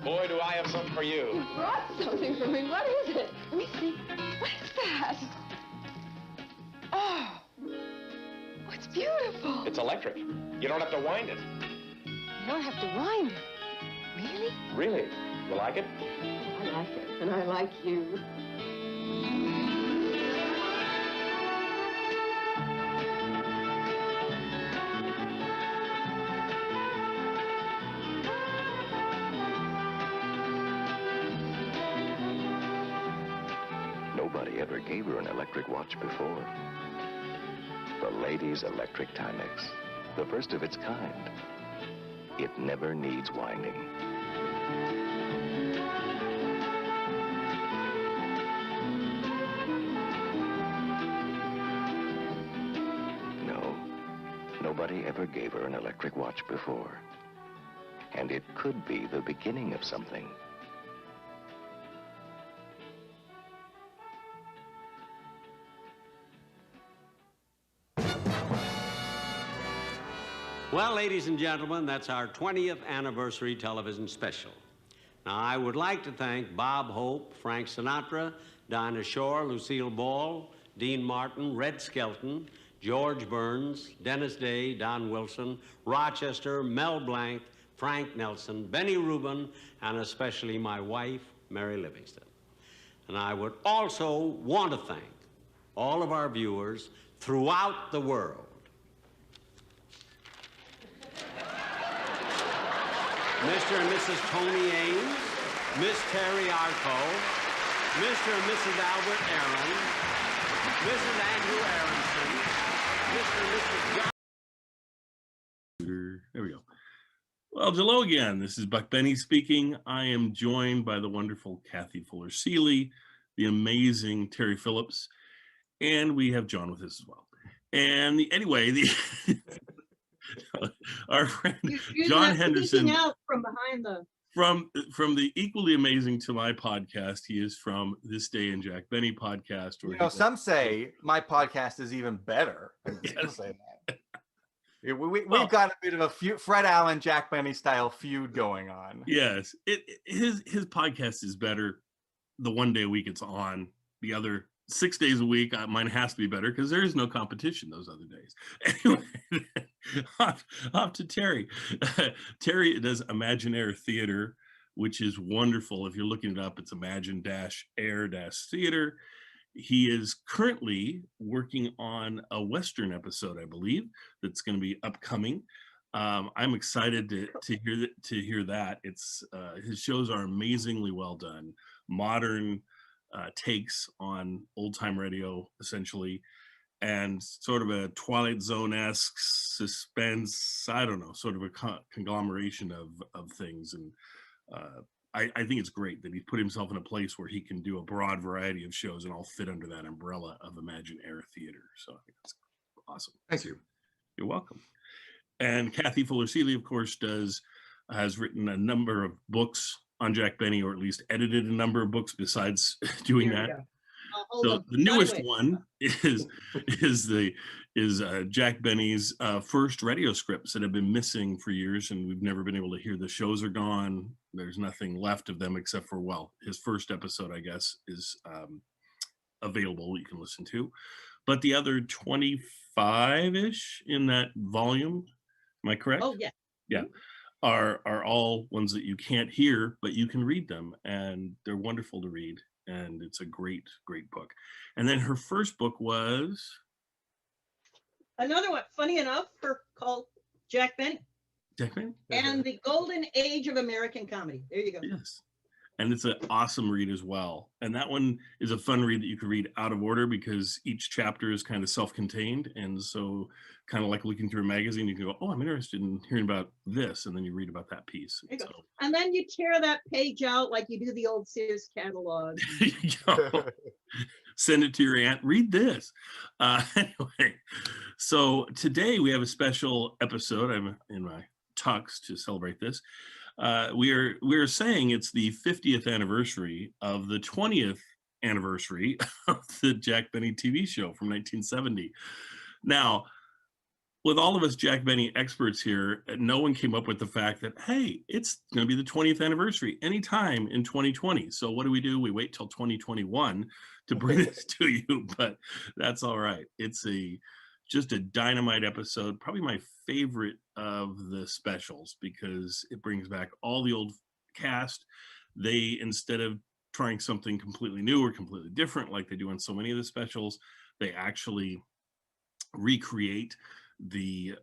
Boy, do I have something for you. You brought something for me. What is it? Let me see. What is that? Oh, it's beautiful. It's electric. You don't have to wind it. You don't have to wind it. Really? Really? You like it? I like it, and I like you. Nobody ever gave her an electric watch before. The Ladies Electric Timex, the first of its kind. It never needs winding. No, nobody ever gave her an electric watch before. And it could be the beginning of something. Well, ladies and gentlemen, that's our 20th anniversary television special. Now, I would like to thank Bob Hope, Frank Sinatra, Dinah Shore, Lucille Ball, Dean Martin, Red Skelton, George Burns, Dennis Day, Don Wilson, Rochester, Mel Blanc, Frank Nelson, Benny Rubin, and especially my wife, Mary Livingston. And I would also want to thank all of our viewers throughout the world. Mr. and Mrs. Tony Ames, Miss Terry Arco, Mr. and Mrs. Albert Aaron, Mrs. Andrew Aronson, Mr. and Mrs. John. There we go. Well, hello again. This is Buck Benny speaking. I am joined by the wonderful Kathy Fuller-Seeley, the amazing Terry Phillips, and we have John with us as well. And our friend John Henderson, out from behind the from the equally amazing to my podcast, he is from This Day in Jack Benny podcast. Some say my podcast is even better. People say that. We've got a bit of a Fred Allen, Jack Benny style feud going on. Yes, his podcast is better the one day a week it's on. The other 6 days a week, mine has to be better because there is no competition those other days. Anyway, off to Terry. Terry does Imaginaire Theater, which is wonderful. If you're looking it up, it's Imagine-Air-Theater. He is currently working on a Western episode, I believe, that's going to be upcoming. I'm excited to hear that. It's his shows are amazingly well done, modern takes on old time radio, essentially, and sort of a Twilight Zone-esque suspense. I don't know, sort of a conglomeration of things, and I think it's great that he put himself in a place where he can do a broad variety of shows and all fit under that umbrella of Imaginaire Theater. So I think that's awesome. Thank you. You're welcome. And Kathy Fuller-Seeley, of course, has written a number of books on Jack Benny, or at least edited a number of books besides doing that. So the newest one is Jack Benny's first radio scripts that have been missing for years, and we've never been able to hear. The shows are gone. There's nothing left of them except for, well, his first episode, I guess, is available. You can listen to, but the other 25-ish in that volume, am I correct? Oh yeah. Yeah. Are all ones that you can't hear, but you can read them, and they're wonderful to read, and it's a great book. And then her first book was another one, funny enough, called Jack Benny. Jack Benny? And the Golden Age of American Comedy. There you go. Yes. And it's an awesome read as well. And that one is a fun read that you could read out of order because each chapter is kind of self-contained. And so kind of like looking through a magazine, you can go, oh, I'm interested in hearing about this. And then you read about that piece. So, and then you tear that page out like you do the old Sears catalog. Send it to your aunt. Read this. Anyway, so today we have a special episode. I'm in my tux to celebrate this. We are saying it's the 50th anniversary of the 20th anniversary of the Jack Benny TV show from 1970. Now, with all of us Jack Benny experts here, no one came up with the fact that, hey, it's going to be the 20th anniversary anytime in 2020. So what do? We wait till 2021 to bring this to you, but that's all right. It's just a dynamite episode, probably my favorite of the specials because it brings back all the old cast. They, instead of trying something completely new or completely different like they do on so many of the specials, they actually recreate it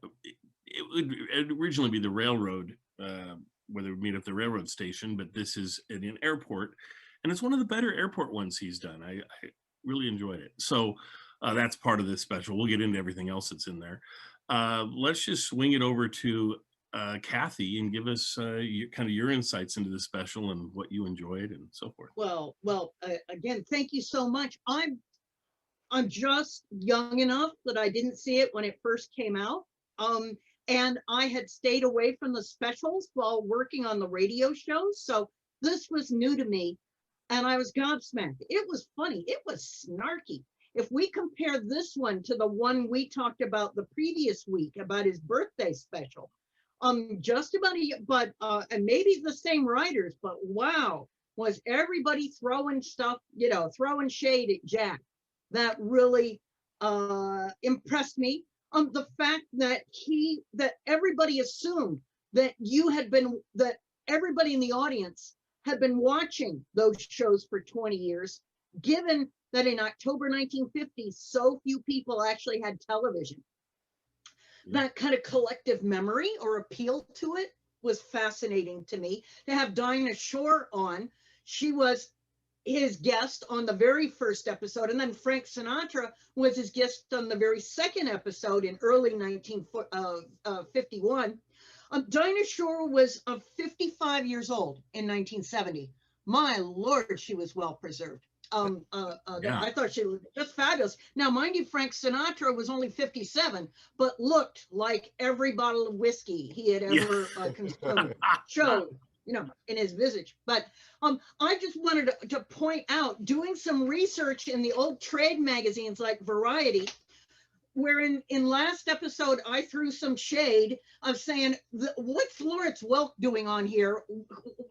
would originally be the railroad, where they would meet at the railroad station, but this is in an airport, and it's one of the better airport ones he's done. I really enjoyed it. So that's part of this special. We'll get into everything else that's in there. Let's just swing it over to Kathy and give us kind of your insights into the special and what you enjoyed and so forth. Well, again, thank you so much. I'm just young enough that I didn't see it when it first came out. And I had stayed away from the specials while working on the radio shows. So this was new to me and I was gobsmacked. It was funny. It was snarky. if we compare this one to the one we talked about the previous week about his birthday special, just about and maybe the same writers, but wow, was everybody throwing stuff, throwing shade at Jack. That really impressed me. The fact that everybody assumed that that everybody in the audience had been watching those shows for 20 years, given that in October 1950, so few people actually had television. That kind of collective memory or appeal to it was fascinating to me. To have Dinah Shore on, she was his guest on the very first episode, and then Frank Sinatra was his guest on the very second episode in early 1951. Dinah Shore was 55 years old in 1970. My Lord, she was well preserved. I thought she was just fabulous. Now, mind you, Frank Sinatra was only 57, but looked like every bottle of whiskey he had ever consumed showed, in his visage. But I just wanted to point out, doing some research in the old trade magazines like Variety, where in last episode I threw some shade of saying, what's Lawrence Welk doing on here?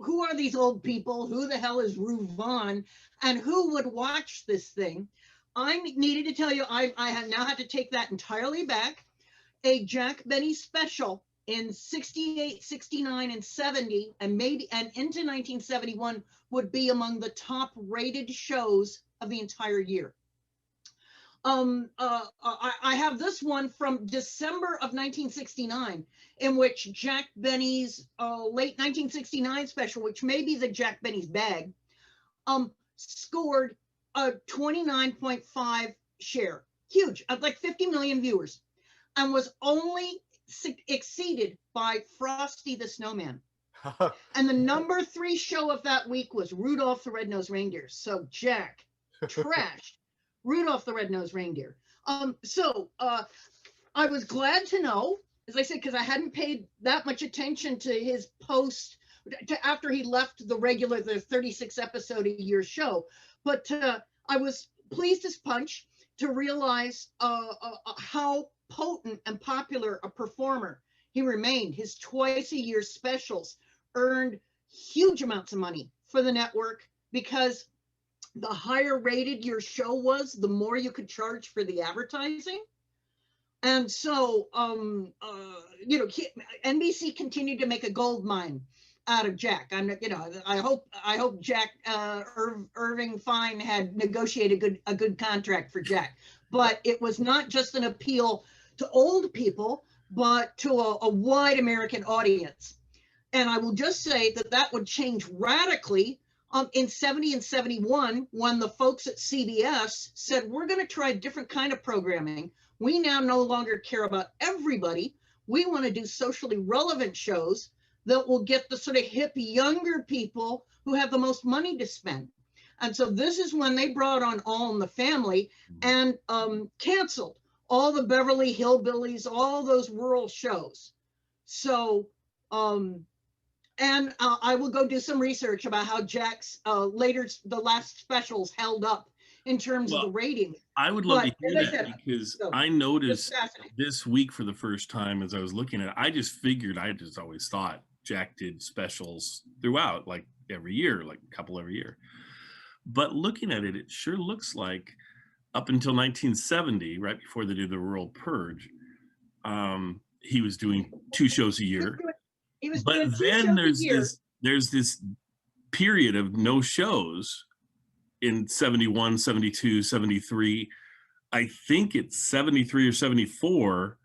Who are these old people? Who the hell is Rue Vaughn? And who would watch this thing? I needed to tell you, I have now had to take that entirely back. A Jack Benny special in 68, 69, and 70, and into 1971 would be among the top rated shows of the entire year. I have this one from December of 1969, in which Jack Benny's late 1969 special, which may be the Jack Benny's Bag, scored a 29.5 share, huge, like 50 million viewers, and was only exceeded by Frosty the Snowman. And the number 3 show of that week was Rudolph the Red-Nosed Reindeer. So Jack trashed Rudolph the Red-Nosed Reindeer. I was glad to know, as I said, because I hadn't paid that much attention to his post after he left the 36 episode a year show. But I was pleased as punch to realize how potent and popular a performer he remained. His twice a year specials earned huge amounts of money for the network, because the higher rated your show was, the more you could charge for the advertising. And so, NBC continued to make a gold mine out of Jack. I hope Jack Irving Fine had negotiated a good contract for Jack. But it was not just an appeal to old people, but to a wide American audience. And I will just say that would change radically in 70 and 71, when the folks at CBS said, we're going to try a different kind of programming. We now no longer care about everybody. We want to do socially relevant shows that will get the sort of hip younger people who have the most money to spend. And so this is when they brought on All in the Family and canceled all the Beverly Hillbillies, all those rural shows. So, and I will go do some research about how Jack's the last specials held up in terms of the rating. I would love to hear that, because I noticed this week for the first time as I was looking at it, I just always thought Jack did specials throughout, like every year, like a couple every year. But looking at it, it sure looks like up until 1970, right before they did the Rural Purge, he was doing 2 shows a year. But then there's this period of no shows in 71, 72, 73. I think it's 73 or 74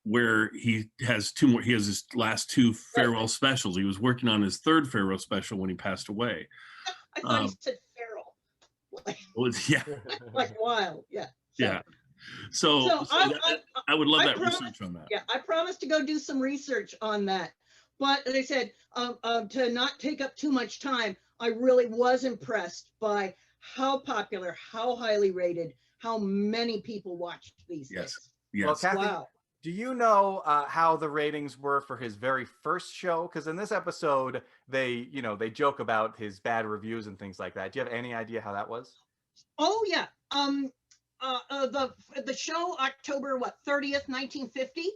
where he has 2 more. He has his last 2 farewell specials. He was working on his 3rd farewell special when he passed away. I thought he said feral. Yeah. Like wild. Yeah. Yeah. So I would love that research on that. Yeah, I promised to go do some research on that. But as I said, to not take up too much time, I really was impressed by how popular, how highly rated, how many people watched these things. Yes. Well, Kathy, wow. Do you know how the ratings were for his very first show? Because in this episode, they joke about his bad reviews and things like that. Do you have any idea how that was? Oh yeah. the show October 30th, 1950,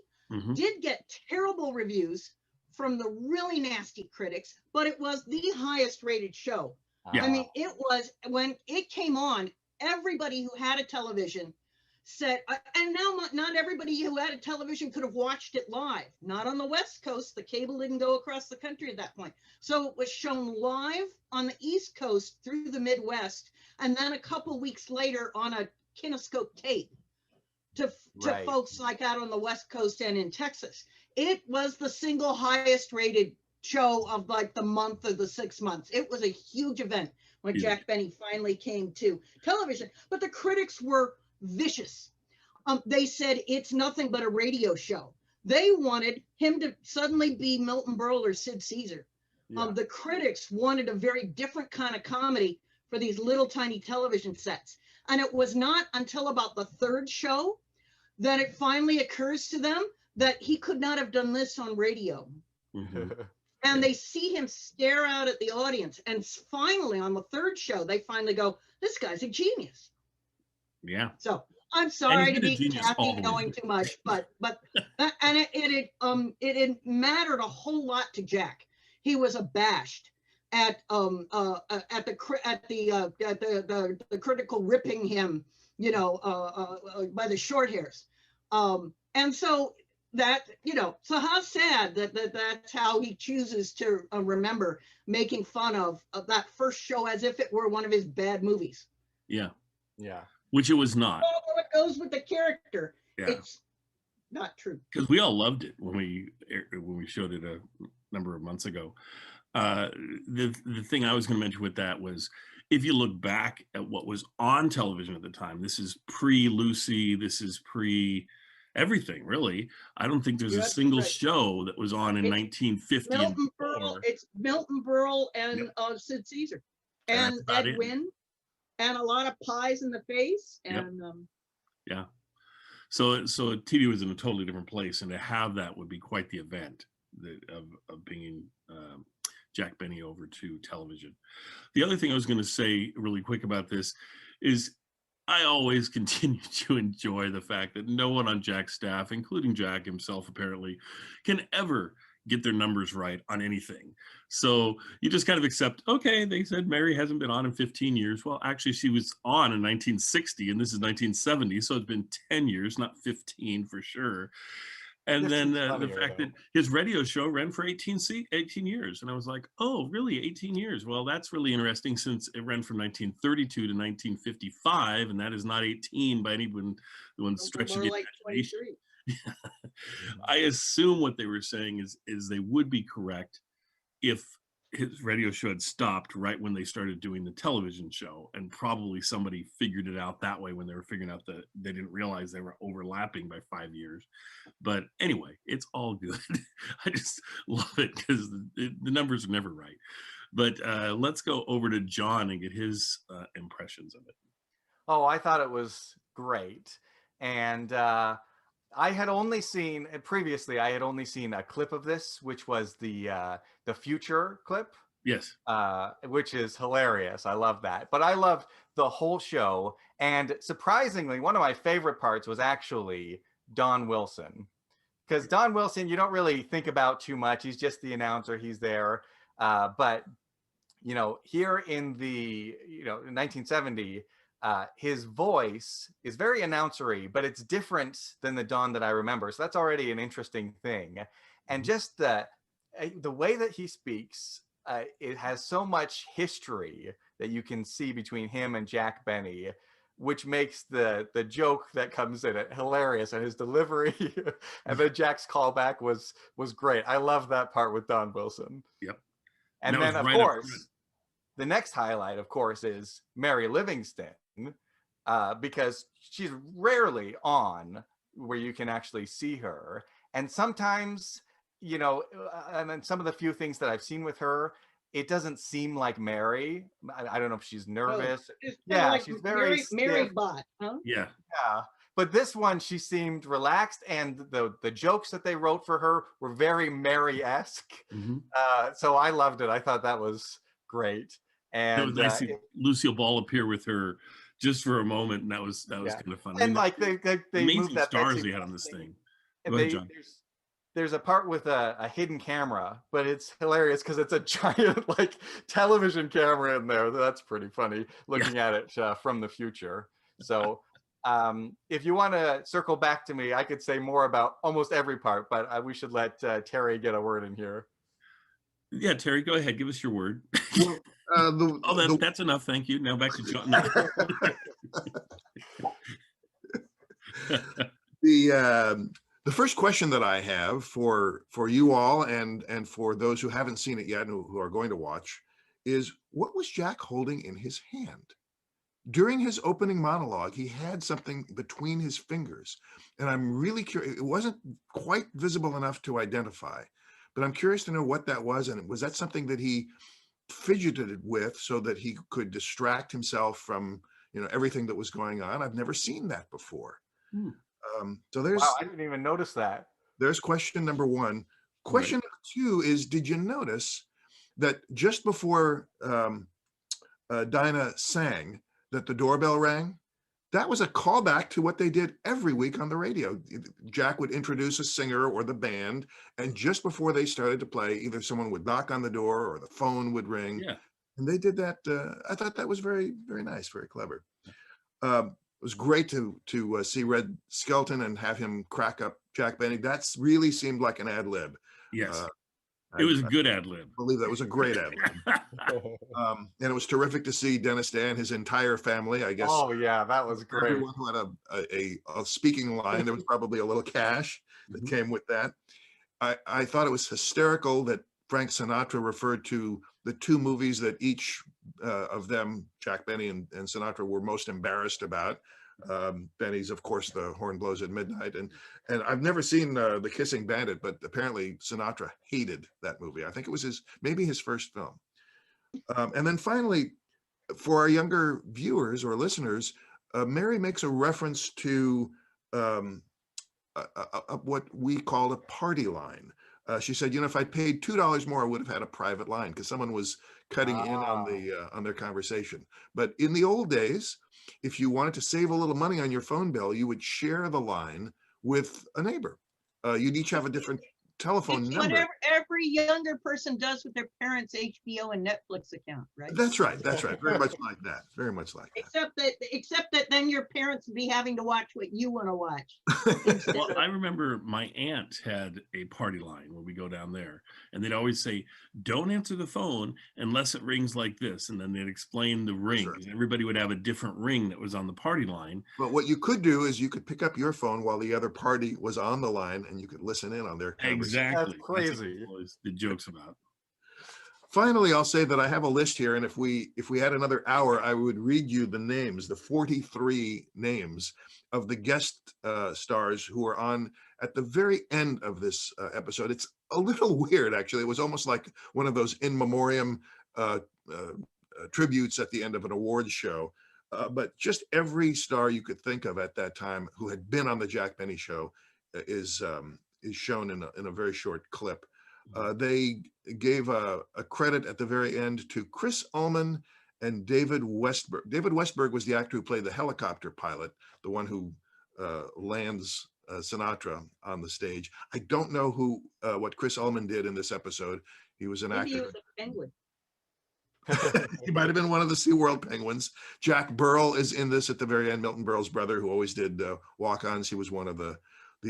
did get terrible reviews from the really nasty critics, but it was the highest rated show. Yeah. I mean, it was, when it came on, everybody who had a television said, and now not everybody who had a television could have watched it live. Not on the West Coast. The cable didn't go across the country at that point. So it was shown live on the East Coast through the Midwest, and then a couple weeks later on a kinescope tape to folks like out on the West Coast and in Texas. It was the single highest rated show of like the month or the 6 months. It was a huge event when Jack Benny finally came to television, but the critics were vicious. They said it's nothing but a radio show. They wanted him to suddenly be Milton Berle or Sid Caesar. The critics wanted a very different kind of comedy for these little tiny television sets. And it was not until about the third show that it finally occurs to them that he could not have done this on radio. And they see him stare out at the audience. And finally, on the third show, they finally go, this guy's a genius. Yeah. So I'm sorry to be Kathy knowing too much, but and it mattered a whole lot to Jack. He was abashed at the critical ripping him, you know, by the short hairs, and so that, you know, so how sad that's how he chooses to remember making fun of that first show as if it were one of his bad movies. Yeah. Yeah. Which it was not. Although it goes with the character, Yeah. it's not true. Because we all loved it when we showed it a number of months ago. The thing I was going to mention with that was, if you look back at what was on television at the time, this is pre-Lucy, this is pre-everything, really. I don't think there's a single show that was on in 1950. Milton Berle, it's Milton Berle and Sid Caesar and Ed Wynn. And a lot of pies in the face, and yeah. So TV was in a totally different place, and to have that would be quite the event of bringing Jack Benny over to television. The other thing I was going to say really quick about this is I always continue to enjoy the fact that no one on Jack's staff, including Jack himself apparently, can ever get their numbers right on anything. So you just kind of accept, okay, they said Mary hasn't been on in 15 years. Well, actually she was on in 1960 and this is 1970. So it's been 10 years, not 15 for sure. And then the fact that his radio show ran for 18 years. And I was like, oh, really, 18 years? Well, that's really interesting since it ran from 1932 to 1955. And that is not 18 by anyone stretching the imagination. I assume what they were saying is they would be correct if his radio show had stopped right when they started doing the television show, and probably somebody figured it out that way when they were figuring out that they didn't realize they were overlapping by 5 years. But anyway, it's all good. I just love it because the numbers are never right. But let's go over to John and get his impressions of it. Oh, I thought it was great. And I had only seen previously. I had only seen a clip of this, which was the future clip. Yes. Which is hilarious. I love that. But I loved the whole show. And surprisingly, one of my favorite parts was actually Don Wilson, because Don Wilson, you don't really think about too much. He's just the announcer. He's there. But you know, here in the 1970. His voice is very announcery, but it's different than the Don that I remember. So that's already an interesting thing. And just the way that he speaks, it has so much history that you can see between him and Jack Benny, which makes the joke that comes in it hilarious, and his delivery and then Jack's callback was great. I love that part with Don Wilson. Yep. And then of course, the next highlight, of course, is Mary Livingston. Because she's rarely on where you can actually see her. And sometimes, you know, and then some of the few things that I've seen with her, it doesn't seem like Mary. I don't know if she's nervous. Yeah, like she's very Mary Bot, huh? Yeah. Yeah. But this one, she seemed relaxed, and the jokes that they wrote for her were very Mary-esque. So I loved it. I thought that was great. And it was nice to see Lucille Ball appear with her just for a moment, and that was kind of fun. And like they amazing moved that stars Betsy they had on Ross this thing. And Go ahead, John. there's a part with a hidden camera, but it's hilarious because it's a giant like television camera in there. That's pretty funny looking at it from the future. So if you want to circle back to me, I could say more about almost every part, but we should let Terry get a word in here. Yeah, Terry, go ahead. Give us your word. That's enough. Thank you. Now back to John. No. The first question that I have for you all and for those who haven't seen it yet and who are going to watch is, what was Jack holding in his hand? During his opening monologue, he had something between his fingers, and I'm really curious. It wasn't quite visible enough to identify, but I'm curious to know what that was, and was that something that he fidgeted with so that he could distract himself from everything that was going on? I've never seen that before. So there's wow, I didn't even notice that. There's question number one. Question number two is, did you notice that just before Dinah sang, that the doorbell rang? That was a callback to what they did every week on the radio. Jack would introduce a singer or the band, and just before they started to play, either someone would knock on the door or the phone would ring. Yeah. And they did that. I thought that was very, very nice, very clever. It was great to see Red Skelton and have him crack up Jack Benny. That really seemed like an ad lib. Yes. It was a good ad lib. I believe that was a great ad lib. And it was terrific to see Dennis Day, his entire family, I guess. Oh yeah, that was great. Everyone who had a speaking line, there was probably a little cash that came with that. I thought it was hysterical that Frank Sinatra referred to the two movies that each of them, Jack Benny and Sinatra, were most embarrassed about. Benny's, of course, The Horn Blows at Midnight, and I've never seen The Kissing Bandit, but apparently Sinatra hated that movie. I think it was maybe his first film. And then finally, for our younger viewers or listeners, Mary makes a reference to what we call a party line. She said, if I paid $2 more, I would have had a private line, because someone was cutting in on their conversation. But in the old days, if you wanted to save a little money on your phone bill, you would share the line with a neighbor. You'd each have a different telephone number. Whatever every younger person does with their parents' HBO and Netflix account, right? That's right. That's right. Very much like that. Very much like that. Except that then your parents would be having to watch what you want to watch. Well, I remember my aunt had a party line where we go down there, and they'd always say, "Don't answer the phone unless it rings like this," and then they'd explain the ring. Sure. Everybody would have a different ring that was on the party line. But what you could do is you could pick up your phone while the other party was on the line, and you could listen in on their conversation. Exactly. That's crazy. That's the jokes about. Finally, I'll say that I have a list here, and if we had another hour, I would read you the names, the 43 names of the guest stars who are on at the very end of this episode. It's a little weird, actually. It was almost like one of those in memoriam tributes at the end of an awards show. But just every star you could think of at that time who had been on the Jack Benny Show is shown in a very short clip. They gave a credit at the very end to Chris Ullman and David Westberg. David Westberg was the actor who played the helicopter pilot, the one who lands Sinatra on the stage. I don't know what Chris Ullman did in this episode. He was an actor. He was a penguin. He might have been one of the SeaWorld penguins. Jack Burrell is in this at the very end. Milton Berle's brother, who always did walk-ons. He was one of the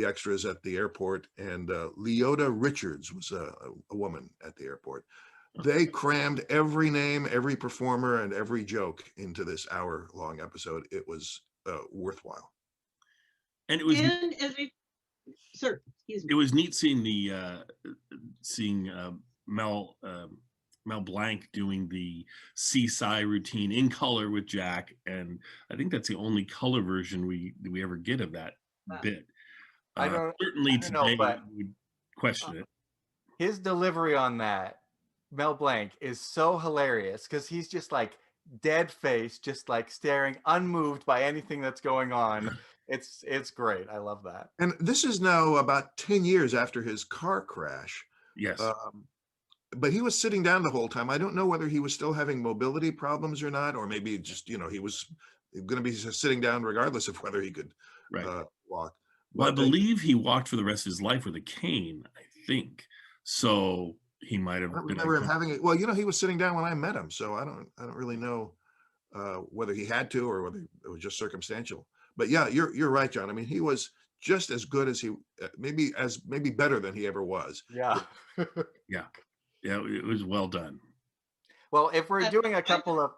extras at the airport. And Leota Richards was a woman at the airport. They crammed every name, every performer, and every joke into this hour-long episode. It was worthwhile. And it was sir, excuse me. It was neat seeing Mel Blanc doing the seaside routine in color with Jack, and I think that's the only color version we ever get of that bit. Certainly today we question it. His delivery on that, Mel Blanc, is so hilarious because he's just like dead face, just like staring, unmoved by anything that's going on. It's great. I love that. And this is now about 10 years after his car crash. Yes. But he was sitting down the whole time. I don't know whether he was still having mobility problems or not, or maybe just, he was going to be sitting down regardless of whether he could walk. Well, I But, believe he walked for the rest of his life with a cane, I think. So he might have I don't been remember him having it. Well, you know, he was sitting down when I met him, so I don't really know whether he had to or whether it was just circumstantial. But yeah, you're right, John. I mean, he was just as good as he, maybe better than he ever was. Yeah. Yeah, it was well done. Well, if we're doing a couple of,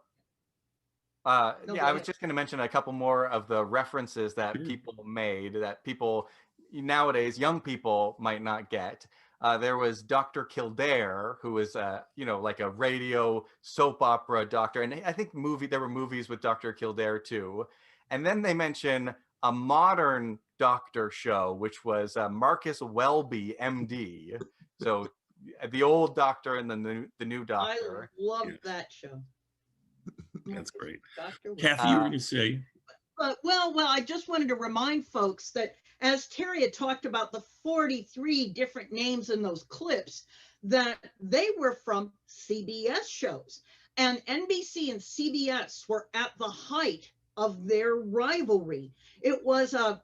No, yeah, go I was ahead. just going to mention a couple more of the references that people made that people nowadays, young people might not get. There was Dr. Kildare, who was, like a radio soap opera doctor. And I think there were movies with Dr. Kildare too. And then they mention a modern doctor show, which was Marcus Welby, MD. So the old doctor and the new doctor. I love that show. That's great. Dr. Kathy, you were going to say? Well, I just wanted to remind folks that as Terry had talked about the 43 different names in those clips, that they were from CBS shows. And NBC and CBS were at the height of their rivalry. It was a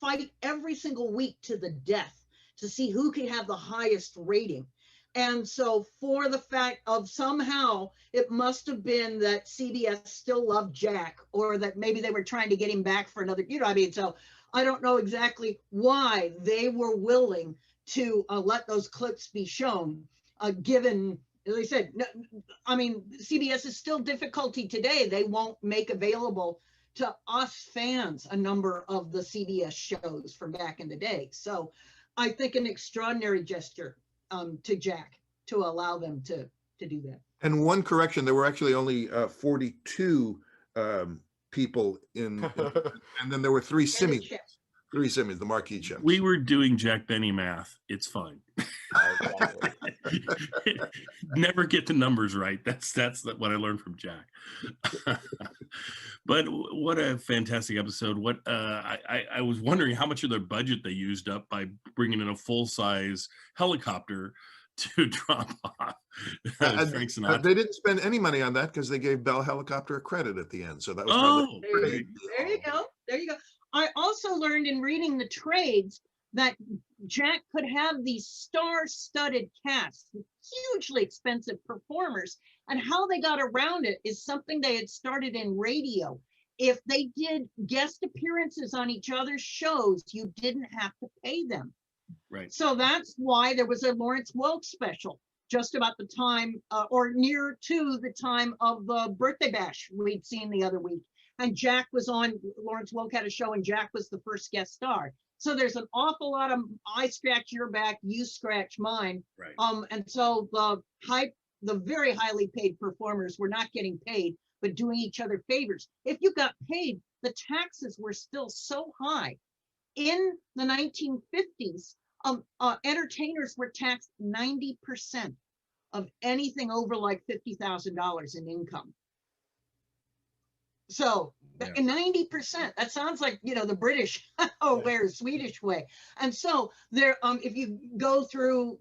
fight every single week to the death to see who could have the highest rating. And so for the fact of somehow it must have been that CBS still loved Jack, or that maybe they were trying to get him back for another, you know what I mean? So I don't know exactly why they were willing to let those clips be shown, given, as I said, no, I mean, CBS is still difficulty today. They won't make available to us fans a number of the CBS shows from back in the day. So I think an extraordinary gesture to Jack to allow them to do that. And one correction, there were actually only 42 people in, and then there were three Simmies, the marquee chimps. We were doing Jack Benny math. It's fine. Never get the numbers right. That's what I learned from Jack. But what a fantastic episode. What I was wondering how much of their budget they used up by bringing in a full-size helicopter to drop off Frank Sinatra. They didn't spend any money on that because they gave Bell Helicopter a credit at the end. So that was There you go. There you go. I also learned in reading the trades that Jack could have these star-studded casts, hugely expensive performers, and how they got around it is something they had started in radio. If they did guest appearances on each other's shows, you didn't have to pay them. Right. So that's why there was a Lawrence Welk special just about the time or near to the time of the birthday bash we'd seen the other week. And Jack was on, Lawrence Welk had a show and Jack was the first guest star. So there's an awful lot of I scratch your back, you scratch mine. Right. And so the very highly paid performers were not getting paid, but doing each other favors. If you got paid, the taxes were still so high. In the 1950s, entertainers were taxed 90% of anything over like $50,000 in income. So 90%, that sounds like, the British or Swedish way. And so there, if you go through,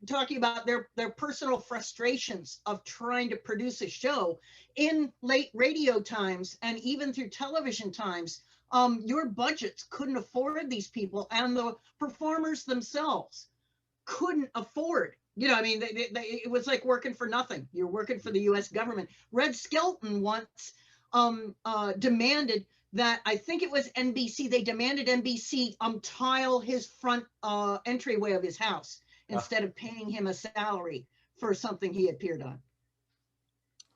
talking about their personal frustrations of trying to produce a show in late radio times and even through television times, your budgets couldn't afford these people, and the performers themselves couldn't afford. It was like working for nothing. You're working for the U.S. government. Red Skelton once demanded that, I think it was NBC, they demanded NBC tile his front entryway of his house instead of paying him a salary for something he appeared on.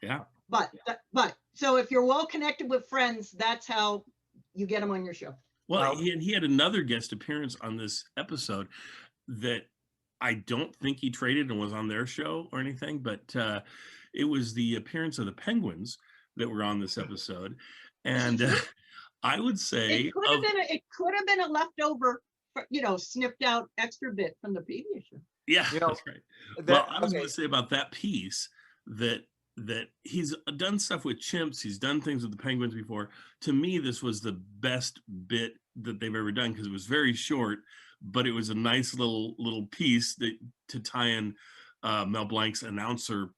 Yeah. But so if you're well connected with friends, that's how you get them on your show. Well, he had another guest appearance on this episode that I don't think he traded and was on their show or anything, but it was the appearance of the Penguins that were on this episode. And I would say it could have been a leftover, snipped out extra bit from the previous show. Yeah, that's right. Well, I was going to say about that piece that he's done stuff with chimps. He's done things with the Penguins before. To me, this was the best bit that they've ever done because it was very short, but it was a nice little piece to tie in Mel Blanc's announcer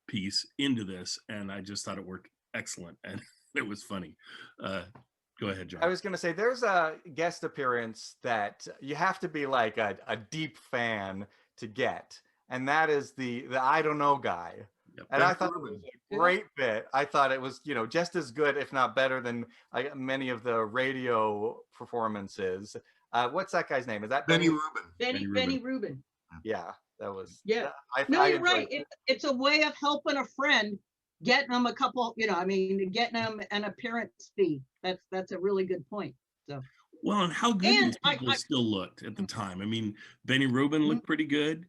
piece into this, and I just thought it worked excellent. And it was funny. Go ahead, John. I was going to say there's a guest appearance that you have to be like a deep fan to get, and that is the I don't know guy. Yep. And I thought it was a great bit. I thought it was, just as good, if not better, than many of the radio performances. What's that guy's name? Is that Benny Rubin? Benny Rubin. Yeah, that was. Yeah. No, you're right. It's a way of helping a friend, getting them a couple, getting them an appearance fee. That's a really good point. So. Well, and how good these people still looked at the time. I mean, Benny Rubin looked pretty good.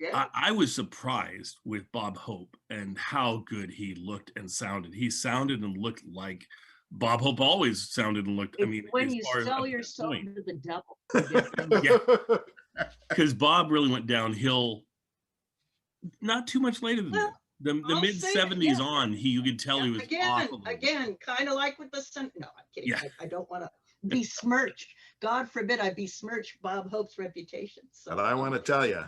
Yeah. I was surprised with Bob Hope and how good he looked and sounded. He sounded and looked like Bob Hope always sounded and looked. When you sell your soul to the devil. Yeah, because Bob really went downhill. Not too much later than that. The mid '70s on, you could tell he was awful. Again, kind of like with the sun. No, I'm kidding. Yeah. I don't want to besmirch. God forbid I besmirch Bob Hope's reputation. So. But I want to tell you.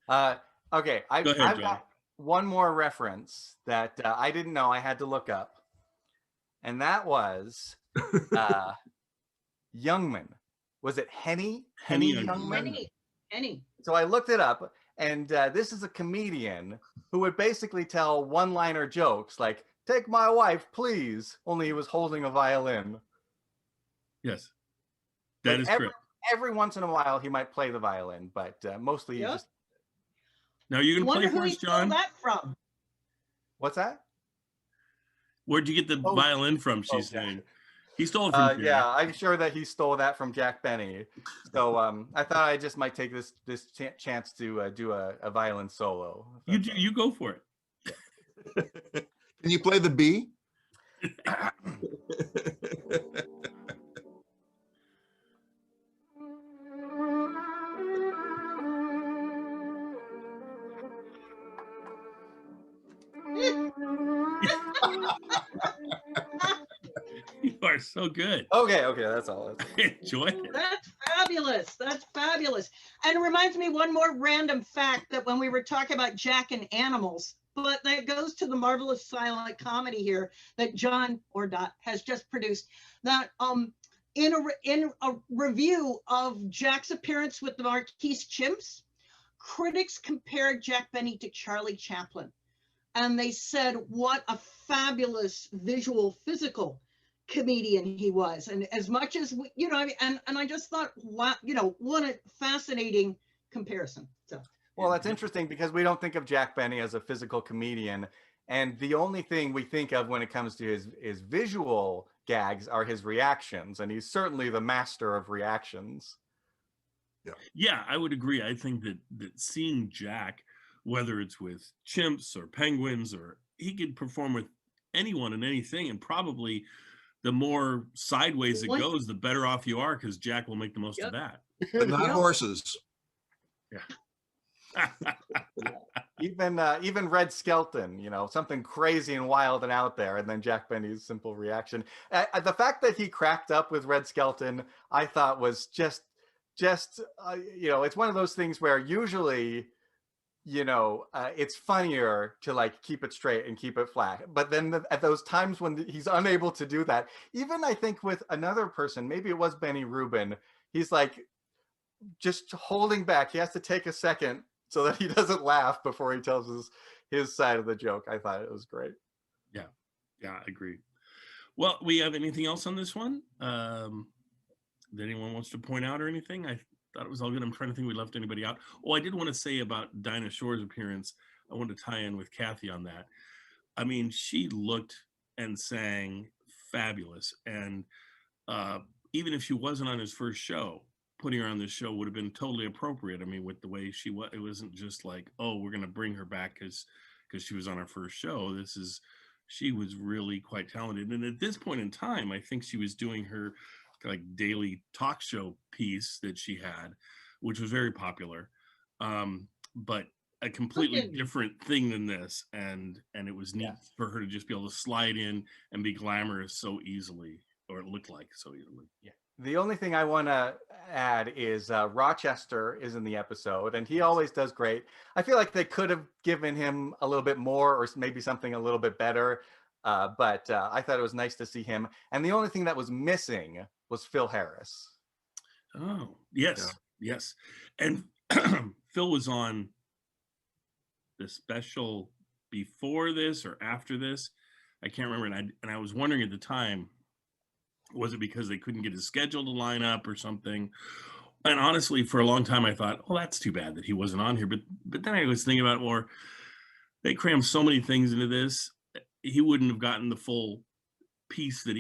Okay, I've got one more reference that I didn't know I had to look up, and that was Youngman. Was it Henny Youngman? Henny. So I looked it up, and this is a comedian who would basically tell one-liner jokes like, "Take my wife, please," only he was holding a violin. Yes, that is correct. Every once in a while, he might play the violin, but mostly he just. Now you can play for us, John. Where that from? What's that? Where'd you get the violin from? She's saying he stole it from. Yeah, I'm sure that he stole that from Jack Benny. So I thought I just might take this chance to do a violin solo. You go for it. Can you play the B? You are so good. Okay, that's all. Enjoy it. That's fabulous. That's fabulous. And it reminds me one more random fact that when we were talking about Jack and animals, but that goes to the marvelous silent comedy here that John or Dot has just produced. That in a review of Jack's appearance with the Marquise Chimps, critics compared Jack Benny to Charlie Chaplin. And they said what a fabulous visual, physical comedian he was. And as much as, and I just thought, wow, what a fascinating comparison. So. Well, that's interesting because we don't think of Jack Benny as a physical comedian. And the only thing we think of when it comes to his visual gags are his reactions. And he's certainly the master of reactions. Yeah, I would agree. I think that seeing Jack, whether it's with chimps or penguins, or he could perform with anyone and anything, and probably the more sideways it goes, the better off you are, because Jack will make the most of that. But not horses. Yeah. Even Red Skelton, something crazy and wild and out there, and then Jack Benny's simple reaction. The fact that he cracked up with Red Skelton, I thought was just it's one of those things where usually it's funnier to keep it straight and keep it flat. But then at those times when he's unable to do that, even I think with another person, maybe it was Benny Rubin, he's just holding back. He has to take a second so that he doesn't laugh before he tells his side of the joke. I thought it was great. Yeah, I agree. Well, we have anything else on this one that anyone wants to point out or anything? I thought it was all good. I'm trying to think we left anybody out. Oh, I did want to say about Dinah Shore's appearance. I wanted to tie in with Kathy on that. I mean, she looked and sang fabulous. And even if she wasn't on his first show, putting her on this show would have been totally appropriate. I mean, with the way she was, it wasn't just like, oh, we're going to bring her back because she was on our first show. She was really quite talented. And at this point in time, I think she was doing her daily talk show piece that she had, which was very popular, but a completely different thing than this, and it was neat for her to just be able to slide in and be glamorous so easily, or it looked like so easily. The only thing I want to add is Rochester is in the episode, and he always does great. I feel like they could have given him a little bit more, or maybe something a little bit better, but I thought it was nice to see him. And the only thing that was missing was Phil Harris. Oh, yes, yes. And Phil was on the special before this or after this. I can't remember. And I was wondering at the time, was it because they couldn't get his schedule to line up or something? And honestly, for a long time, I thought, well, that's too bad that he wasn't on here. But then I was thinking about it more. They crammed so many things into this. He wouldn't have gotten the full piece that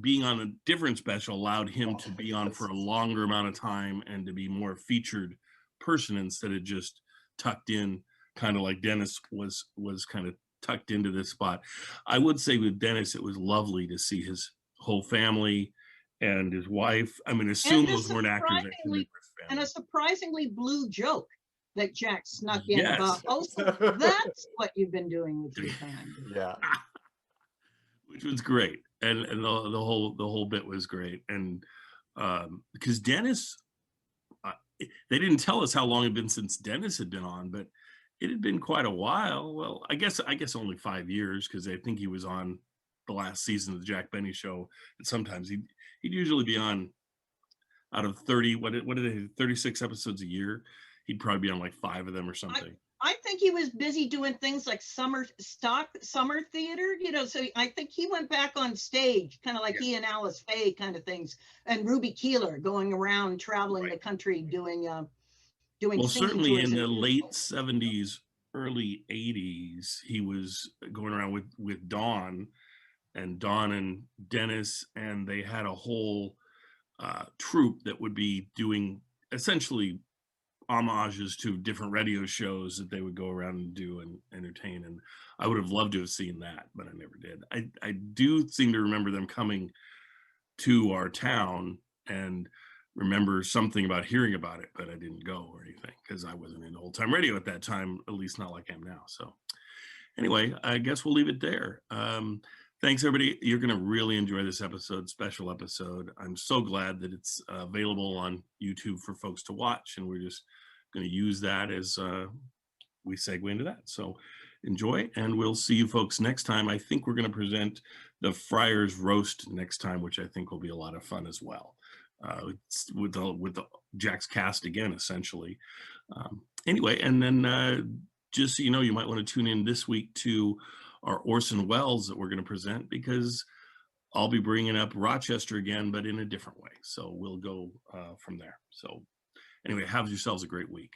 being on a different special allowed him to be on for a longer amount of time and to be more a featured person instead of just tucked in, kind of like Dennis was kind of tucked into this spot. I would say with Dennis, it was lovely to see his whole family and his wife. I mean, assume those weren't actors. And a surprisingly blue joke that Jack snuck in Yes. about, oh, so that's what you've been doing with your time. Yeah. Which was great. And the whole bit was great. And because Dennis, they didn't tell us how long it had been since Dennis had been on, but it had been quite a while. Well, I guess only 5 years, because I think he was on the last season of the Jack Benny Show. And sometimes he'd usually be on out of 30, what did they do, 36 episodes a year. He'd probably be on like 5 of them or something. I think he was busy doing things like summer theater, so I think he went back on stage, kind of like he and Alice Faye kind of things, and Ruby Keeler going around traveling the country doing Well, certainly in the and late 70s, early 80s, he was going around with Dawn and Dennis, and they had a whole troupe that would be doing essentially homages to different radio shows that they would go around and do and entertain. And I would have loved to have seen that, but I never did. I do seem to remember them coming to our town and remember something about hearing about it, but I didn't go or anything because I wasn't in old time radio at that time, at least not like I am now. So anyway, I guess we'll leave it there. Thanks, everybody. You're going to really enjoy this special episode. I'm so glad that it's available on YouTube for folks to watch, and we're just going to use that as we segue into that. So enjoy, and we'll see you folks next time. I think we're going to present the Friars Roast next time, which I think will be a lot of fun as well. With the Jack's cast again, essentially. Anyway, and then just so you know, you might want to tune in this week to our Orson Welles that we're going to present, because I'll be bringing up Rochester again, but in a different way. So we'll go from there. So anyway, have yourselves a great week.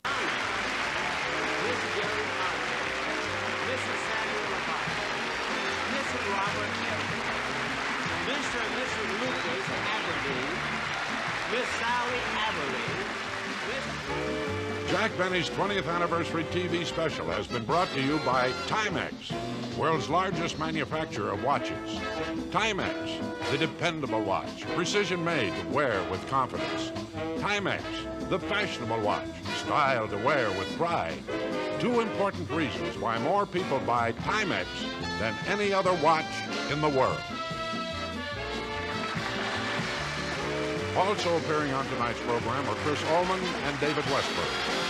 Mrs. Robert Everett, Mr. and Mrs. Lucas Aberdeen, Miss Sally Aberley, Jack Benny's 20th anniversary TV special has been brought to you by Timex, world's largest manufacturer of watches. Timex, the dependable watch, precision made to wear with confidence. Timex, the fashionable watch, style to wear with pride. 2 important reasons why more people buy Timex than any other watch in the world. Also appearing on tonight's program are Chris Ullman and David Westberg.